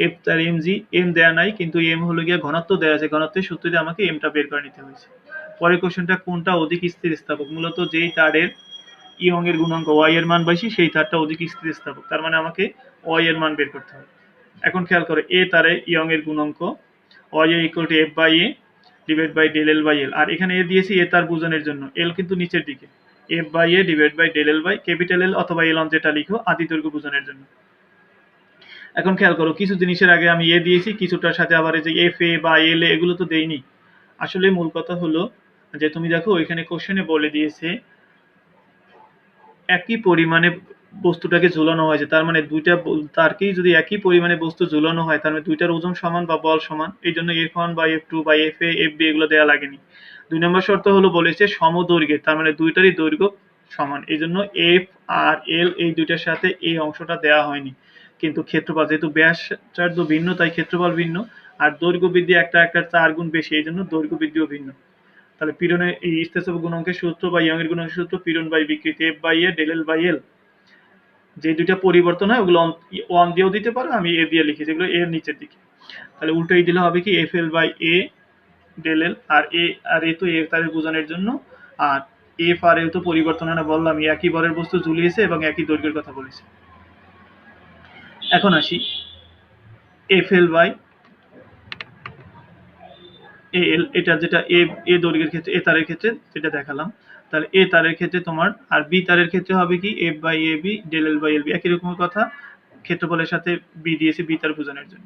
এফ তার এম জি, এম দেয়া নাই, কিন্তু এম হলো গিয়ে ঘনত্ব দেয়া আছে, ঘনত্বের সূত্র দিয়ে আমাকে এমটা বের করে নিতে হয়েছে। পরের কোশ্চেনটা, কোনটা অধিক স্থিতিস্থাপক, মূলত যেই তারের ইয়ং এর গুণাঙ্ক ওয়াই এর মান বেশি সেই তারটা অধিক স্থিতিস্থাপক, তার মানে আমাকে ওয়াই এর মান বের করতে হবে। এখন খেয়াল করো, এ তারে ইয়ং এর গুণাঙ্ক ওয়াই এ equal to F by A divide by del L by L, আর এখানে এ দিয়েছি এ তার বোঝানোর জন্য, এল কিন্তু নিচের দিকে, F by A divide by del L by capital L অথবা এল অন, যেটা লিখো আদি দৈর্ঘ্য বোঝানোর জন্য। এখন খেয়াল করো, কিছু জিনিসের আগে আমি এ দিয়েছি, কিছুটার সাথে আবার এই যে এফ এ বা এল এ এগুলো তো দেইনি। আসলে মূল কথা হলো যে তুমি দেখো ওইখানে কোশ্চেনে বলে দিয়েছে একই পরিমাণে বস্তুটাকে ঝুলানো হয়েছে, তার মানে দুইটা তারকেই যদি একই পরিমাণে বস্তু ঝুলানো হয় তার মানে দুইটার ওজন সমান বা বল সমান, এই জন্য F1 বা F2 বা FA FB এগুলো দেওয়া লাগেনি। 2 নম্বর শর্ত হলো বলেছে সমদৈর্ঘ্যের, তার মানে দুইটারই দৈর্ঘ্য সমান, এই জন্য F আর L এই দুইটার সাথে এই অংশটা দেওয়া হয়নি। কিন্তু ক্ষেত্রফল যেহেতু ব্যাসার্ধ ভিন্ন তাই ক্ষেত্রফল ভিন্ন, আর দৈর্ঘ্য বৃদ্ধি একটা 4 গুণ বেশি, এই জন্য দৈর্ঘ্য বৃদ্ধিও ভিন্ন। তাহলে পীড়নের এই স্থিতিস্থাপক গুণাঙ্কের সূত্র বা ইয়ং এর গুণাঙ্কের সূত্র, পীড়ন বাই বিকৃতি F by A del L by L, যে দুইটা পরিবর্তন হয় ওগুলো ওয়ান দিয়েও দিতে পারো, আমি এ দিয়ে লিখেছি, এগুলো এর নিচের দিকে। তাহলে উল্টোই দিলে হবে কি F L by A del L, আর এ তো এ তারের বোঝানোর জন্য, আর এফ আর এল তো পরিবর্তন হয় না, বললাম একই বরের বস্তু ঝুলিয়েছে এবং একই দৈর্ঘ্যের কথা বলেছে। এখন আসি এফ এল বাই এ এল, এটা যেটা এ দৈর্ঘ্যের ক্ষেত্রে, এ তারের ক্ষেত্রে যেটা দেখালাম, তাহলে এ তারের ক্ষেত্রে তোমার, আর বি তারের ক্ষেত্রে হবে কি F by A B del L by L B, একই রকমের কথা, ক্ষেত্রফলের সাথে বি দিয়েছি বি তার বোঝানোর জন্য।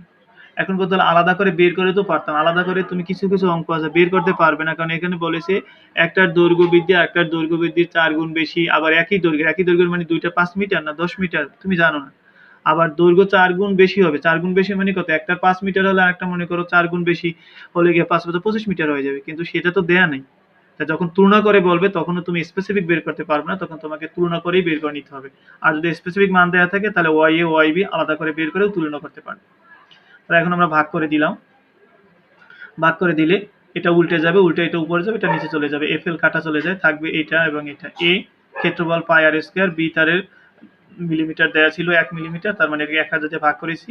এখন কথা হলো আলাদা করে বের করে তো পারতাম, আলাদা করে তুমি কিছু কিছু অঙ্ক আছে বের করতে পারবে না, কারণ এখানে বলেছে একটার দৈর্ঘ্য বৃদ্ধি আর একটার দৈর্ঘ্য বৃদ্ধির 4 গুণ বেশি, আবার একই দৈর্ঘ্যের মানে দুইটা 5 মিটার না 10 মিটার, তুমি জানো না। আবার দৈর্ঘ্য 4 গুণ বেশি হবে, 4 গুণ বেশি মানে কত, একটা 5 মিটার হলে আরেকটা মনে করো 4 গুণ বেশি হলে গিয়ে 5 5 25 মিটার হয়ে যাবে, কিন্তু সেটা তো দেয়া নেই। তা যখন তুলনা করে বলবে তখনও তুমি স্পেসিফিক বের করতে পারবে না, তখন তোমাকে তুলনা করেই বের করে নিতে হবে। আর যদি স্পেসিফিক মান দেওয়া থাকে তাহলে ওয়াই এ ওয়াই বি আলাদা করে বের করেও তুলনা করতে পারবে। তাহলে এখন আমরা ভাগ করে দিলাম, ভাগ করে দিলে এটা উল্টে যাবে, উল্টে এটা উপরে যাবে, এটা নিচে চলে যাবে, এফ এল কাটা চলে যায়, থাকবে এটা এবং এটা। এ ক্ষেত্রফল পাই আর স্কয়ার, বি তারের মিলিমিটার দেওয়া ছিল 1 মিলিমিটার, তার মানে 1000 দিয়ে ভাগ করেছি,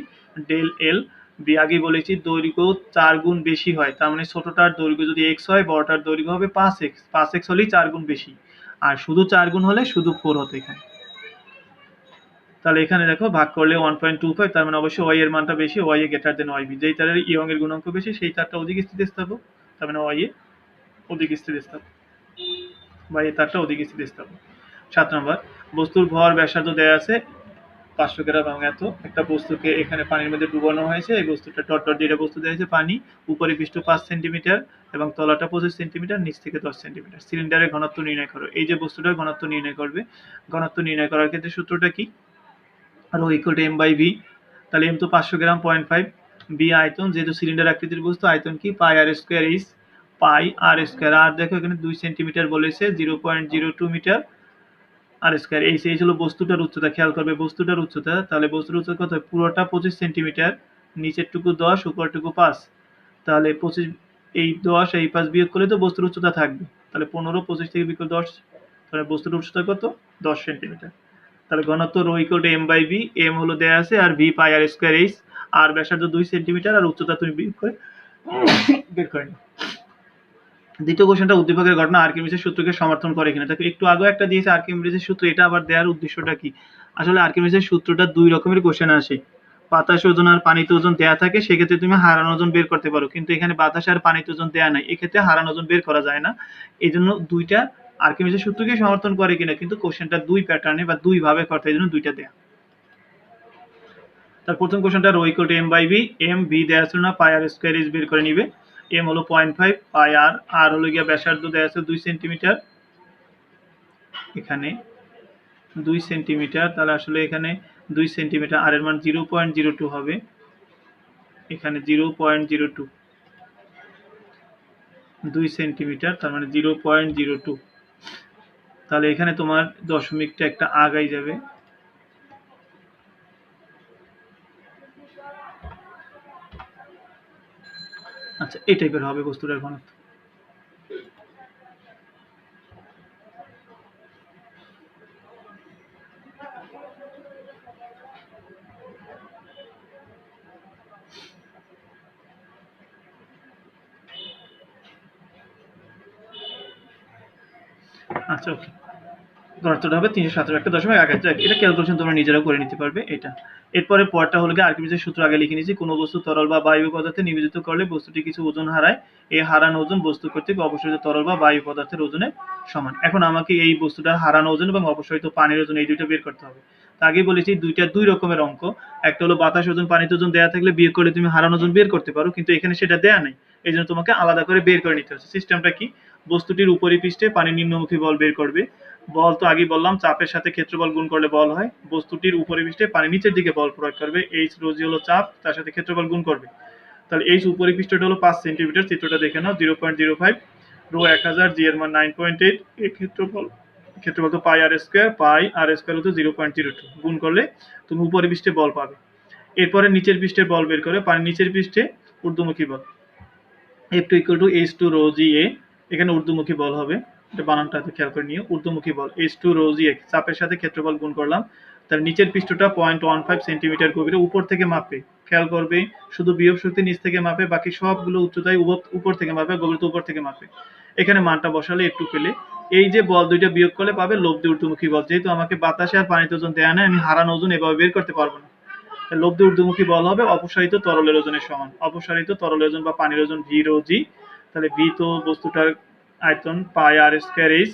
ডেল এল বি, আগেই বলেছি দৈর্ঘ্য 4 গুণ বেশি হয়, তার মানে ছোটটার দৈর্ঘ্য যদি এক্স হয় বড়টার দৈর্ঘ্য হবে 5x, 5x হলেই 4 গুণ বেশি, আর শুধু 4 গুণ হলে শুধু 4 হতো এখানে। তাহলে এখানে দেখো ভাগ করলে 1.25, তার মানে অবশ্যই ওয়াই এর মানটা বেশি, Y A greater than Y B. যেই তারের ইয়ং এর গুণাঙ্ক বেশি সেই তারটা অধিক স্থিতিস্থাপক, তার মানে ওয়াই এ অধিক স্থিতিস্থাপক বা এই তারটা অধিক স্থিতিস্থাপক। 7 নম্বর, বস্তুর ভর ব্যাসার্ধ দেয়া আছে 500 গ্রাম এবং এত। একটা বস্তুকে এখানে পানির মধ্যে ডুবানো হয়েছে, এই বস্তুটা ডট ডট দিয়ে বস্তু দেওয়া হয়েছে পানি, উপরে পৃষ্ঠ 5 সেন্টিমিটার এবং তলাটা 25 সেন্টিমিটার, নিচ থেকে 10 সেন্টিমিটার। সিলিন্ডারের ঘনত্ব নির্ণয় করো। এই যে বস্তুটার ঘনত্ব নির্ণয় করবে, ঘনত্ব নির্ণয় করার ক্ষেত্রে সূত্রটা কি? Rho equal to M by V. তাহলে এম তো 500 গ্রাম 0.5, বি আয়তন, যেহেতু সিলিন্ডার আকৃতির বস্তু আয়তন কি পাই আর স্কোয়ার ইস পাই আর স্কোয়ার। আর দেখো এখানে 2 সেন্টিমিটার বলেছে, 0.02 মিটার আর স্কোয়ার। এই হলো বস্তুটার উচ্চতা, খেয়াল করবে বস্তুটার উচ্চতা। তাহলে বস্তুর উচ্চতা কত? পুরোটা 25 সেন্টিমিটার, নিচের টুকু 10, উপরটুকু 5। তাহলে 25, এই 10 এই 5 বিয়োগ করলে তো বস্তুর উচ্চতা থাকবে। তাহলে 15, 25 থেকে বিয়োগ 10, তাহলে বস্তুর উচ্চতা কত? 10 সেন্টিমিটার। তাহলে ঘনত্ব rho equal to M by V. M হলো দেয়া আছে আর V pi R square H. R ব্যাসার্ধ 2 সেন্টিমিটার আর উচ্চতা তুমি বের করে নিও। দ্বিতীয় কোশ্চেনটা উদ্দীপকের ঘটনা আর্কিমিডিসের সূত্রকে সমর্থন করে কিনা। তাকে একটু আগে একটা দিয়েছে আর্কিমিডিসের সূত্র, এটা আবার দেওয়ার উদ্দেশ্যটা কি? আসলে আর্কিমিডিসের সূত্রটা দুই রকমের কোশ্চেন আসে। বাতাস ওজন আর পানিতে ওজন দেয়া থাকে, সেক্ষেত্রে তুমি হারানো ওজন বের করতে পারো, কিন্তু এখানে বাতাস আর পানিতে ওজন দেয়া নাই, এক্ষেত্রে হারানো ওজন বের করা যায় না। এই জন্য দুইটা আর্কিমিডিসের সূত্রকে সমর্থন করে কিনা, কিন্তু কোশ্চেনটা দুই প্যাটার্নে বা দুই ভাবে করতে, এই জন্য দুইটা দেয়া। তার প্রথম কোশ্চেনটা rho equal to M by V. M V দেওয়া ছিল না, পাই আর স্কোয়ার ইজ বের করে নিবে। এম হলো 0.5, পাই আর, আর হলো গিয়া ব্যাসার্ধ দেওয়া আছে 2 সেন্টিমিটার, এখানে 2 সেন্টিমিটার। তাহলে আসলে এখানে 2 সেন্টিমিটার, আর এর মান 0.02 হবে, এখানে 0.02, 2 সেন্টিমিটার তার মানে 0.02। তাহলে এখানে তোমার দশমিকটা একটা আগাই যাবে, আচ্ছা এই টাইপের হবে বস্তুটার ঘনত্ব। আচ্ছা ওকে, ঘনত্বটা হবে 317.1, এটা ক্যালকুলেশন তোমরা নিজেরাও করে নিতে পারবে এটা। এরপরে পরটা হলো গিয়ে আর্কিমিডিসের সূত্র আগে লিখে নিয়েছি। কোনো বস্তু তরল বা বায়ু পদার্থে নিবেদিত করলে বস্তুটি কিছু ওজন হারায়, এই হারানো ওজন বস্তু কর্তৃক অপসারিত তরল বা বায়ু পদার্থের ওজনের সমান। এখন আমাকে এই বস্তুটার হারানো ওজন এবং অপসারিত পানির ওজন এই দুইটা বের করতে হবে। আগেই বলেছি দুইটা দুই রকমের অঙ্ক, একটা হলো বাতাস ওজন পানিতে ওজন দেওয়া থাকলে বিয়োগ করে তুমি হারানো ওজন বের করতে পারো, কিন্তু এখানে সেটা দেয়া নেই, এই জন্য তোমাকে আলাদা করে বের করে নিতে হচ্ছে। সিস্টেমটা কি? বস্তুটির উপরিপৃষ্ঠে পানি নিম্নমুখী বল বের করবে। বল তো আগেই বললাম, চাপের সাথে ক্ষেত্রফল গুণ করলে বল হয়। বস্তুটির উপরিপৃষ্ঠে পানি নিচের দিকে বল প্রয়োগ করবে, এইচ রো জি হলো চাপ, তার সাথে ক্ষেত্রফল গুণ করবে। তাহলে এইচ উপরিপৃষ্ঠটা হলো 5 সেন্টিমিটার, চিত্রটা দেখে নাও, 0.05, রো 1000, জি এর মান 9.8, এই ক্ষেত্রফল তো পাই আর স্কোয়ার হতো 0.02, গুণ করলে তুমি উপরিপৃষ্ঠে বল পাবে। এরপরে নিচের পৃষ্ঠের বল বের করে, পানির নিচের পৃষ্ঠে ঊর্ধ্বমুখী বল F2 equal to H2 rho GA, এখানে ঊর্ধ্বমুখী বল হবে, এটা বানানটা খেয়াল করে নিও, ঊর্ধ্বমুখী বল H2 rho GA, চাপের সাথে ক্ষেত্রফল গুণ করলাম। তার নিচের পৃষ্ঠটা 0.15 সেন্টিমিটার গভীরে, উপর থেকে মাপে, খেয়াল করবে শুধু বিয়োগ শক্তি নিচ থেকে মাপে, বাকি সবগুলো উচ্চতায় উপর থেকে মাপে, গভীরতা উপর থেকে মাপে। এখানে মানটা বসালে একটু পেলে, এই যে বল দুইটা বিয়োগ করলে পাবে লব্ধি ঊর্ধ্বমুখী বল। যেহেতু আমাকে বাতাসে আর পানিতে ওজন দেয়া নাই, আমি হারানো ওজন এভাবে বের করতে পারবো না। লব্ধি ঊর্ধ্বমুখী বল হবে অপসারিত তরলের ওজনের সমান। অপসারিত তরলের ওজন বা পানির ওজন ভি রো জি। তাহলে ভি তো বস্তুটার আয়তন পাই R square H,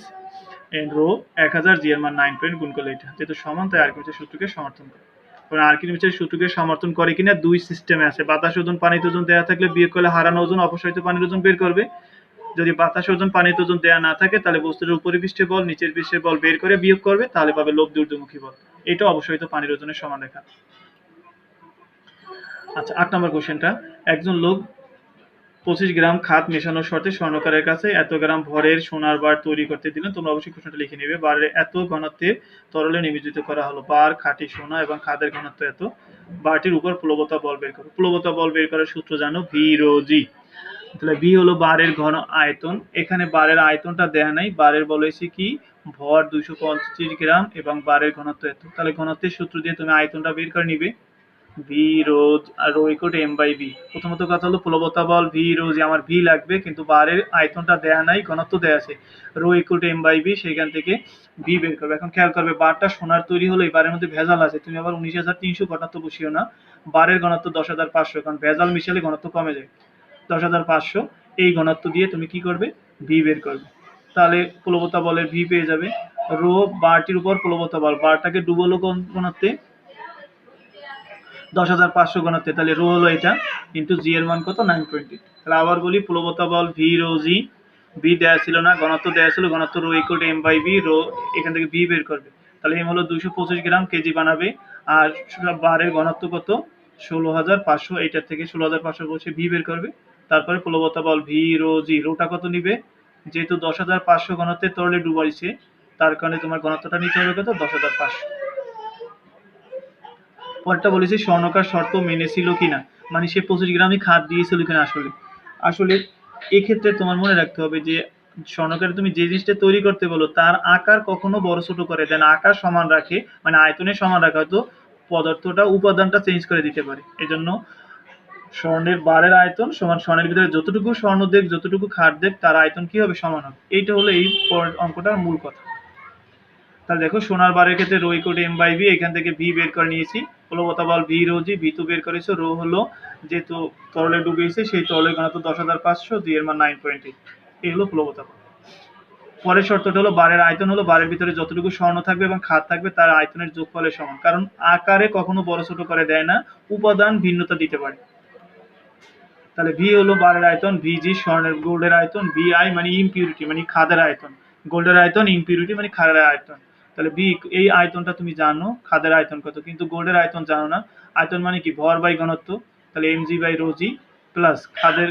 rho 1000, g এর মান 9 গুণ করলে এটা যেহেতু সমান, তাই আর্কিমিডিসের সূত্রকে সমর্থন করে। কারণ আর্কিমিডিসের সূত্রকে সমর্থন করে কিনা দুই সিস্টেমে আছে। বাতাস ওজন পানিতে ওজন দেওয়া থাকলে বিয়োগ করলে হারানো ওজন অপসারিত পানির ওজন বের করবে। যদি বাতাস ওজন পানিতে ওজন দেওয়া না থাকে, তাহলে বস্তুর উপরিপৃষ্ঠের বল নিচের পৃষ্ঠের বল বের করে বিয়োগ করবে, তাহলে পাবে লব্ধি ঊর্ধ্বমুখী বল। এটা অপসারিত পানির ওজনের সমান রেখা। আচ্ছা 8 নম্বর কোশ্চেনটা, একজন লোক 25 গ্রাম খাদ মেশানোর শর্তে স্বর্ণকারের কাছে এত গ্রাম ভরের সোনার বার তৈরি করতে দিলেন। তোমরা অবশ্যই কোশ্চেনটা লিখে নেবে। বারের এত ঘনত্বের তরলে নিবেদিত করা হলো, বার খাঁটি সোনা এবং খাদের ঘনত্ব এত, বারটির উপর প্লবতা বল বের করো। প্লবতা বল বের করার সূত্র জানো, ভি রো জি। তাহলে ভি হলো বারের ঘন আয়তন, এখানে বারের আয়তনটা দেয়া নাই, বারের বলেছি কি ভর 225 গ্রাম এবং বারের ঘনত্ব এত। তাহলে ঘনত্বের সূত্র দিয়ে তুমি আয়তনটা বের করে নিবে। ভি রো আর rho equal to M by V. প্রথমত কথা হলো প্লবতা বল ভি রো, যে আমার ভি লাগবে কিন্তু বারের আয়তনটা দেয়া নাই, ঘনত্ব দেয়া আছে rho equal to M by V, সেখান থেকে ভি বের করবে। এখন খেয়াল করবে বারটা সোনার তৈরি হলো, এই বারের মধ্যে ভেজাল আছে, তুমি আবার 19,300 ঘনত্ব বসিও না, বারের ঘনত্ব 10,500, কারণ ভেজাল মিশালে ঘনত্ব কমে যায়। 10,500 এই ঘনত্ব দিয়ে তুমি কি করবে, ভি বের করবে। তাহলে প্লবতা বলের ভি পেয়ে যাবে। রো বারটির উপর প্লবতা বল, বারটাকে ডুবলো ঘনত্বে 10,500 ঘনত্বে, তাহলে রো হলো এটা, ইন্টু জি এর মান কত 920। তাহলে আবার বলি প্লবতা বল ভি রো জি, ভি দেওয়া ছিল না, ঘনত্ব দেওয়া ছিল, ঘনত্ব rho equal to M by V, rho এখান থেকে ভি বের করবে। তাহলে এম হলো 225 গ্রাম কেজি বানাবে, আর বারের ঘনত্ব কত 16,500, এইটার থেকে 16,500 বসে ভি বের করবে। তারপরে প্লবতা বল ভি রো জি, রোটা কত নিবে, যেহেতু 10,500 ঘনত্বের তরলে ডুবাইছে, তার কারণে তোমার ঘনত্বটা নিতে হবে কত 10,500। পরেরটা বলেছে স্বর্ণকার শর্ত মেনেছিল কিনা, মানে সে 25 গ্রামই খাদ দিয়েছিল কিনা। আসলে আসলে এক্ষেত্রে তোমার মনে রাখতে হবে যে স্বর্ণকারে তুমি যে জিনিসটা তৈরি করতে বলো তার আকার কখনো বড় ছোট করে দেন, আকার সমান রাখে, মানে আয়তনের সমান রাখা, হয়তো পদার্থটা উপাদানটা চেঞ্জ করে দিতে পারে। এজন্য স্বর্ণের বারের আয়তন সমান স্বর্ণের ভিতরে যতটুকু স্বর্ণ দেখ যতটুকু খাদ দেখ তার আয়তন কি হবে, সমান হবে। এইটা হলো এই অঙ্কটার মূল কথা। তাহলে দেখো সোনার বারের ক্ষেত্রে rho equal to M by V, এখান থেকে ভি বের করে নিয়েছি, প্লবতা বল ভি রো জি, ভি তো বের করেছো, রো হলো যেহেতু তরলে ডুবিয়েছে সেই তরলের ঘনত্ব 10,500, জি এর মান 920, এই হলো প্লবতা বল। পরের শর্তটা হলো বারের আয়তন হলো বারের ভিতরে যতটুকু স্বর্ণ থাকবে এবং খাদ থাকবে তার আয়তনের যোগফলের সমান, কারণ আকারে কখনো বড় ছোট করে দেয় না, উপাদান ভিন্নতা দিতে পারে। তাহলে ভি হলো বারের আয়তন, ভি জি স্বর্ণের গোল্ডের আয়তন, ভি আই মানে ইমপিউরিটি মানে খাদের আয়তন, গোল্ডের আয়তন, ইমপিউরিটি মানে খাদের আয়তন। তাহলে ভি এই আয়তনটা তুমি জানো খাদের আয়তন কত, কিন্তু গোল্ডের আয়তন জানো না। আয়তন মানে কি ভর বাই ঘনত্ব, তাহলে M G by rho G, plus খাদের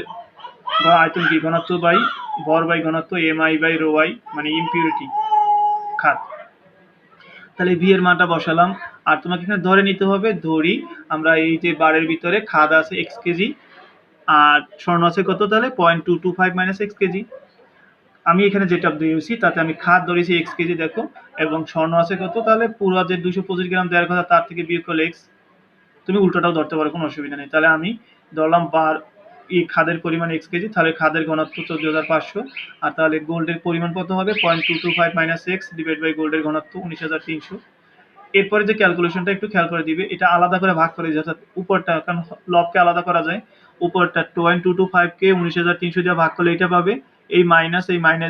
আয়তন কি ঘনত্ব বাই ভর বাই ঘনত্ব M I by rho I মানে ইমপিউরিটি খাদ। তাহলে ভি এর মানটা বসালাম। আর তোমাকে এখানে ধরে নিতে হবে, ধরি আমরা এই যে বারের ভিতরে খাদ আছে এক্স কেজি আর স্বর্ণ আছে কত, তাহলে 0.225 মাইনাস এক্স কেজি। আমি এখানে যেটা দিয়েছি তাতে আমি খাদ ধরেছি এক্স কেজি, দেখো, এবং স্বর্ণ আছে কত, তাহলে পুরো যে 225 গ্রাম দেওয়ার কথা তার থেকে বিয়োগ করলে এক্স। তুমি উল্টোটাও ধরতে পারো, কোনো অসুবিধা নেই। তাহলে আমি ধরলাম বার এই খাদের পরিমাণ এক্স কেজি, তাহলে খাদের ঘনত্ব 14,500, আর তাহলে গোল্ডের পরিমাণ কত হবে 0.225 মাইনাস এক্স ডিভাইড বাই গোল্ডের ঘনত্ব 19,300। এরপরে যে ক্যালকুলেশনটা একটু খেয়াল করে দিবে, এটা আলাদা করে ভাগ করে দিবে, অর্থাৎ উপরটা, কারণ লবকে আলাদা করা যায়, উপরটা 0.225 কে 19,300 দিয়ে ভাগ করলে এটা পাবে, এই মাইনাস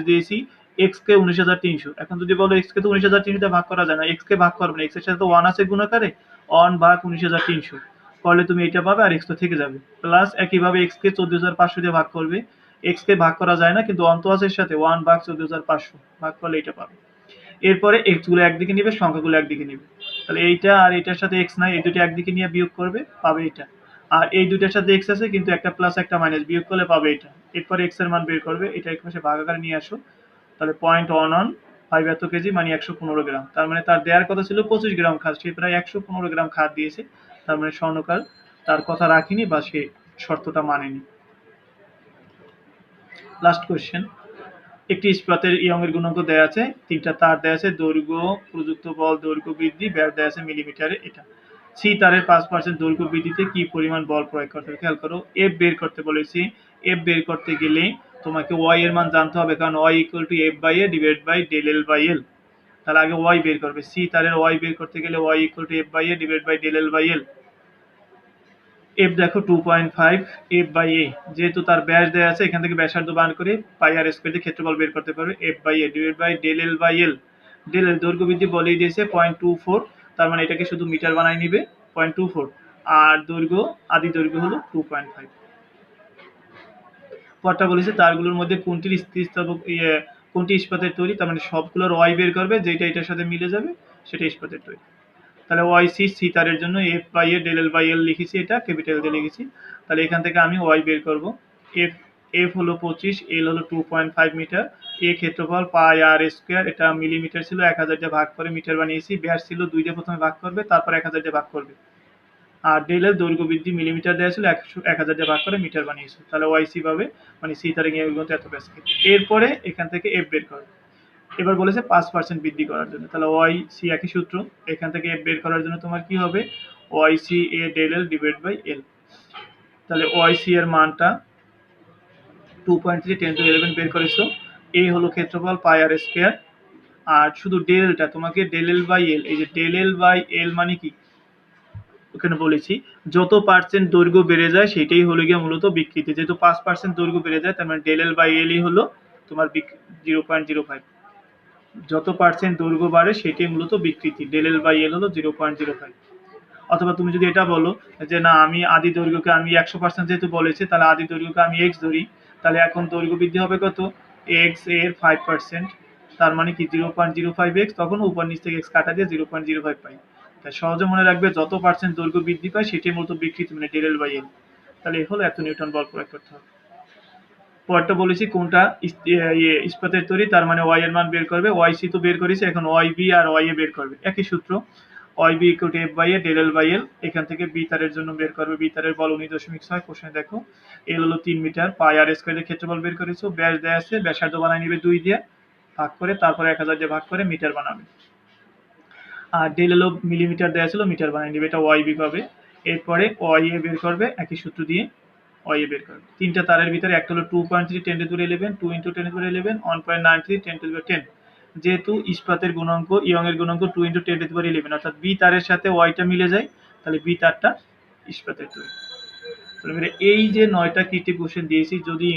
দিয়েছি এক্স কে 19,300। এখন যদি বলো এক্স কে তো 19,300 দিয়ে ভাগ করা যায় না, এক্স কে ভাগ করবে না, এক্স এর সাথে তো 1 আছে গুণাকারে, 1 ভাগ 19,300 করলে তুমি এটা পাবে আর এক্স তো থেকে যাবে। প্লাস একইভাবে এক্স কে 14,500 দিয়ে ভাগ করবে, এক্স কে ভাগ করা যায় না কিন্তু অন্ত আছে এর সাথে, 1 ভাগ 14,500 ভাগ করলে এটা পাবে। এরপরে এক্স গুলো একদিকে নিবে, সংখ্যাগুলো একদিকে নিবে, তাহলে এইটা আর এটার সাথে এক্স নাই, এই দুটো একদিকে নিয়ে বিয়োগ করবে পাবে এটা। আর এই দুটার সাথে এক্স আছে কিন্তু একটা প্লাস একটা মাইনাস, বিয়োগ করলে পাবে এটা। এরপরে এক্স এর মান বের করবে, এটা এক পাশে ভাগ আকারে নিয়ে আসো, তাহলে 0.115 এত কেজি মানে 115 গ্রাম, তার মানে তার দেওয়ার কথা ছিল 25 গ্রাম খাদ, সে প্রায় 115 গ্রাম খাদ দিয়েছে, তার মানে স্বর্ণকার তার কথা রাখিনি বা সে শর্তটা মানেনি। লাস্ট কোয়েশ্চেন, একটি ইস্পাতের ইয়ংয়ের গুণাঙ্ক দেওয়া আছে, তিনটা তার দেওয়া আছে, দৈর্ঘ্য প্রযুক্ত বল দৈর্ঘ্য বৃদ্ধি, ব্যাস দেওয়া আছে মিলিমিটারে, এটা সি তারের 5% দৈর্ঘ্য বৃদ্ধিতে কি পরিমাণ বল প্রয়োগ করতে হবে। খেয়াল করো, এফ বের করতে বলেছি, এফ বের করতে গেলে তোমাকে ওয়াই এর মান জানতে হবে, কারণ Y equal to F by A divide by del L by L. তাহলে আগে ওয়াই বের করবে, সি তারের ওয়াই বের করতে গেলে Y equal to F by A divide by del L by L. F দেখো 2.5 এফ বাই এ, যেহেতু তার ব্যাস দেওয়া আছে এখান থেকে ব্যাসার্ধ বার করে পাই আর স্কোয়ার দিয়ে ক্ষেত্রফল বের করতে পারবে, F by A divide by del L by L. Del L দৈর্ঘ্য বৃদ্ধি বলেই দিয়েছে 0.24, তার মানে এটাকে শুধু মিটার বানাই নিবে 0.24, আর দৈর্ঘ্য আদি দৈর্ঘ্য হলো 2.5। পরটা বলেছে তারগুলোর মধ্যে কোনটির স্থিতিস্থাপক কোনটি ইস্পাতের তৈরি, তার মানে সবগুলোর ওয়াই বের করবে, যেটা এটার সাথে মিলে যাবে সেটা ইস্পাতের তৈরি। তাহলে ওয়াই সি, সি তারের জন্য F by A del L by L লিখেছি, এটা ক্যাপিটাল দিয়ে লিখেছি। তাহলে এখান থেকে আমি ওয়াই বের করব, এফ এফ হলো 25, এল হলো 2.5 মিটার, এ ক্ষেত্রফল পাই আর স্কোয়ার, এটা মিলিমিটার ছিল 1000 দিয়ে ভাগ করে মিটার বানিয়েছি, ব্যাস ছিল 2 দিয়ে প্রথমে ভাগ করবে তারপর 1000 দিয়ে ভাগ করবে, আর ডেল এর দৈর্ঘ্য বৃদ্ধি মিলিমিটার দেওয়া ছিল 1000 দিয়ে ভাগ করে মিটার বানিয়েছি, তাহলে ওয়াই সি পাবে, মানে সি তারে গিয়ে এত ব্যাস। এরপরে এখান থেকে এফ বের করবে, এবার বলেছে 5% বৃদ্ধি করার জন্য, তাহলে ওয়াই সি একই সূত্র, এখান থেকে এফ বের করার জন্য তোমার কি হবে, OIC A del L divide by L. তাহলে ওআইসি এর মানটা 2.3 10^11 বের করেছো। এই হলো ক্ষেত্রফল পাই আর স্কয়ার। আর শুধু ডেলটা তোমাকে ডেল এল বাই এল, এই যে ডেল এল বাই এল মানে কি ওখানে বলেছি যত পার্সেন্ট দৈর্ঘ্য বেড়ে যায় সেটাই হলো গিয়ে মূলত বিকৃতি। যেহেতু 5% দৈর্ঘ্য বেড়ে যায় তার মানে ডেল এল বাই এলই হলো তোমার 0.05। যত পার্সেন্ট দৈর্ঘ্য বাড়ে সেটাই মূলত বিকৃতি, ডেল এল বাই এল হলো 0.05। অথবা তুমি যদি এটা বলো যে না আমি আদি দৈর্ঘ্যকে আমি 100% যেহেতু বলেছে তাহলে আদি দৈর্ঘ্যকে আমি এক্স ধরি, তাহলে এখন দৈর্ঘ্য বৃদ্ধি হবে কত, এক্স এর 5%, তার মানে কি 0.05 এক্স, তখন উপর নিচ থেকে এক্স কাটা দিয়ে 0.05 পাই। তাই সহজে মনে রাখবে যত পার্সেন্ট দৈর্ঘ্য বৃদ্ধি পায় সেটাই মূলত বিকৃতি মানে ডেল এল বাই এল। তাহলে এই হলো এত নিউটন বল প্রয়োগ করতে হবে। পরটা বলেছি কোনটা ইস্পাতের তৈরি, তার মানে ওয়াই এর মান বের করবে, ওয়াই সি তো বের করেছে, এখন ওয়াই বি আর ওয়াই এ বের করবে, একই সূত্র Y B equal to F by A del L by L. এখান থেকে বি তারের জন্য বের করবে, বি তারের বল 19.6, কোশ্চেনে দেখো এল হলো 3 মিটার, পাই আর স্কয়ারের ক্ষেত্রফল বের করেছো, ব্যাস দেয়া আছে, ব্যাসার্ধ বানায় নিবে 2 দিয়ে ভাগ করে, তারপরে 1000 দিয়ে ভাগ করে মিটার বানাবে। আর ডেল হলো মিলিমিটার দেওয়া ছিল, মিটার বানিয়ে নেবে, এটা ওয়াই বি পাবে। এরপরে ওয়াই এ বের করবে একই সূত্র দিয়ে, ওয়াই এ বের করবে। তিনটা তারের ভিতরে একটা হলো 2.3 10^11, 2 × 10^11, 1.93 10^10। যেহেতু ইস্পাতের গুণাঙ্ক ইয়ং এর গুণাঙ্ক 2 × 10^11, অর্থাৎ বি তারের সাথে ওয়াইটা মিলে যায়, তাহলে বি তারটা ইস্পাতের তৈরি। তাহলে এই যে 9টা ক্রিয়েটিভ কোশ্চেন দিয়েছি, যদি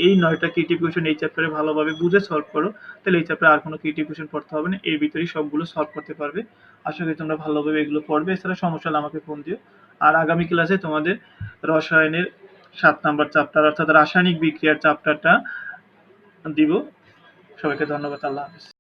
এই 9টা ক্রিয়েটিভ কোশ্চেন এই চ্যাপ্টারে ভালোভাবে বুঝে সলভ করো তাহলে এই চ্যাপ্টারে আর কোনো ক্রিয়েটিভ কোশ্চেন পড়তে হবে না, এর ভিতরেই সবগুলো সলভ করতে পারবে। আশা করি তোমরা ভালোভাবে এগুলো পড়বে, এছাড়া সমস্যা হলে আমাকে ফোন দিও। আর আগামী ক্লাসে তোমাদের রসায়নের 7 নাম্বার চ্যাপ্টার অর্থাৎ রাসায়নিক বিক্রিয়ার চ্যাপ্টারটা দিব। সবাইকে ধন্যবাদ, আল্লাহ হাফেজ।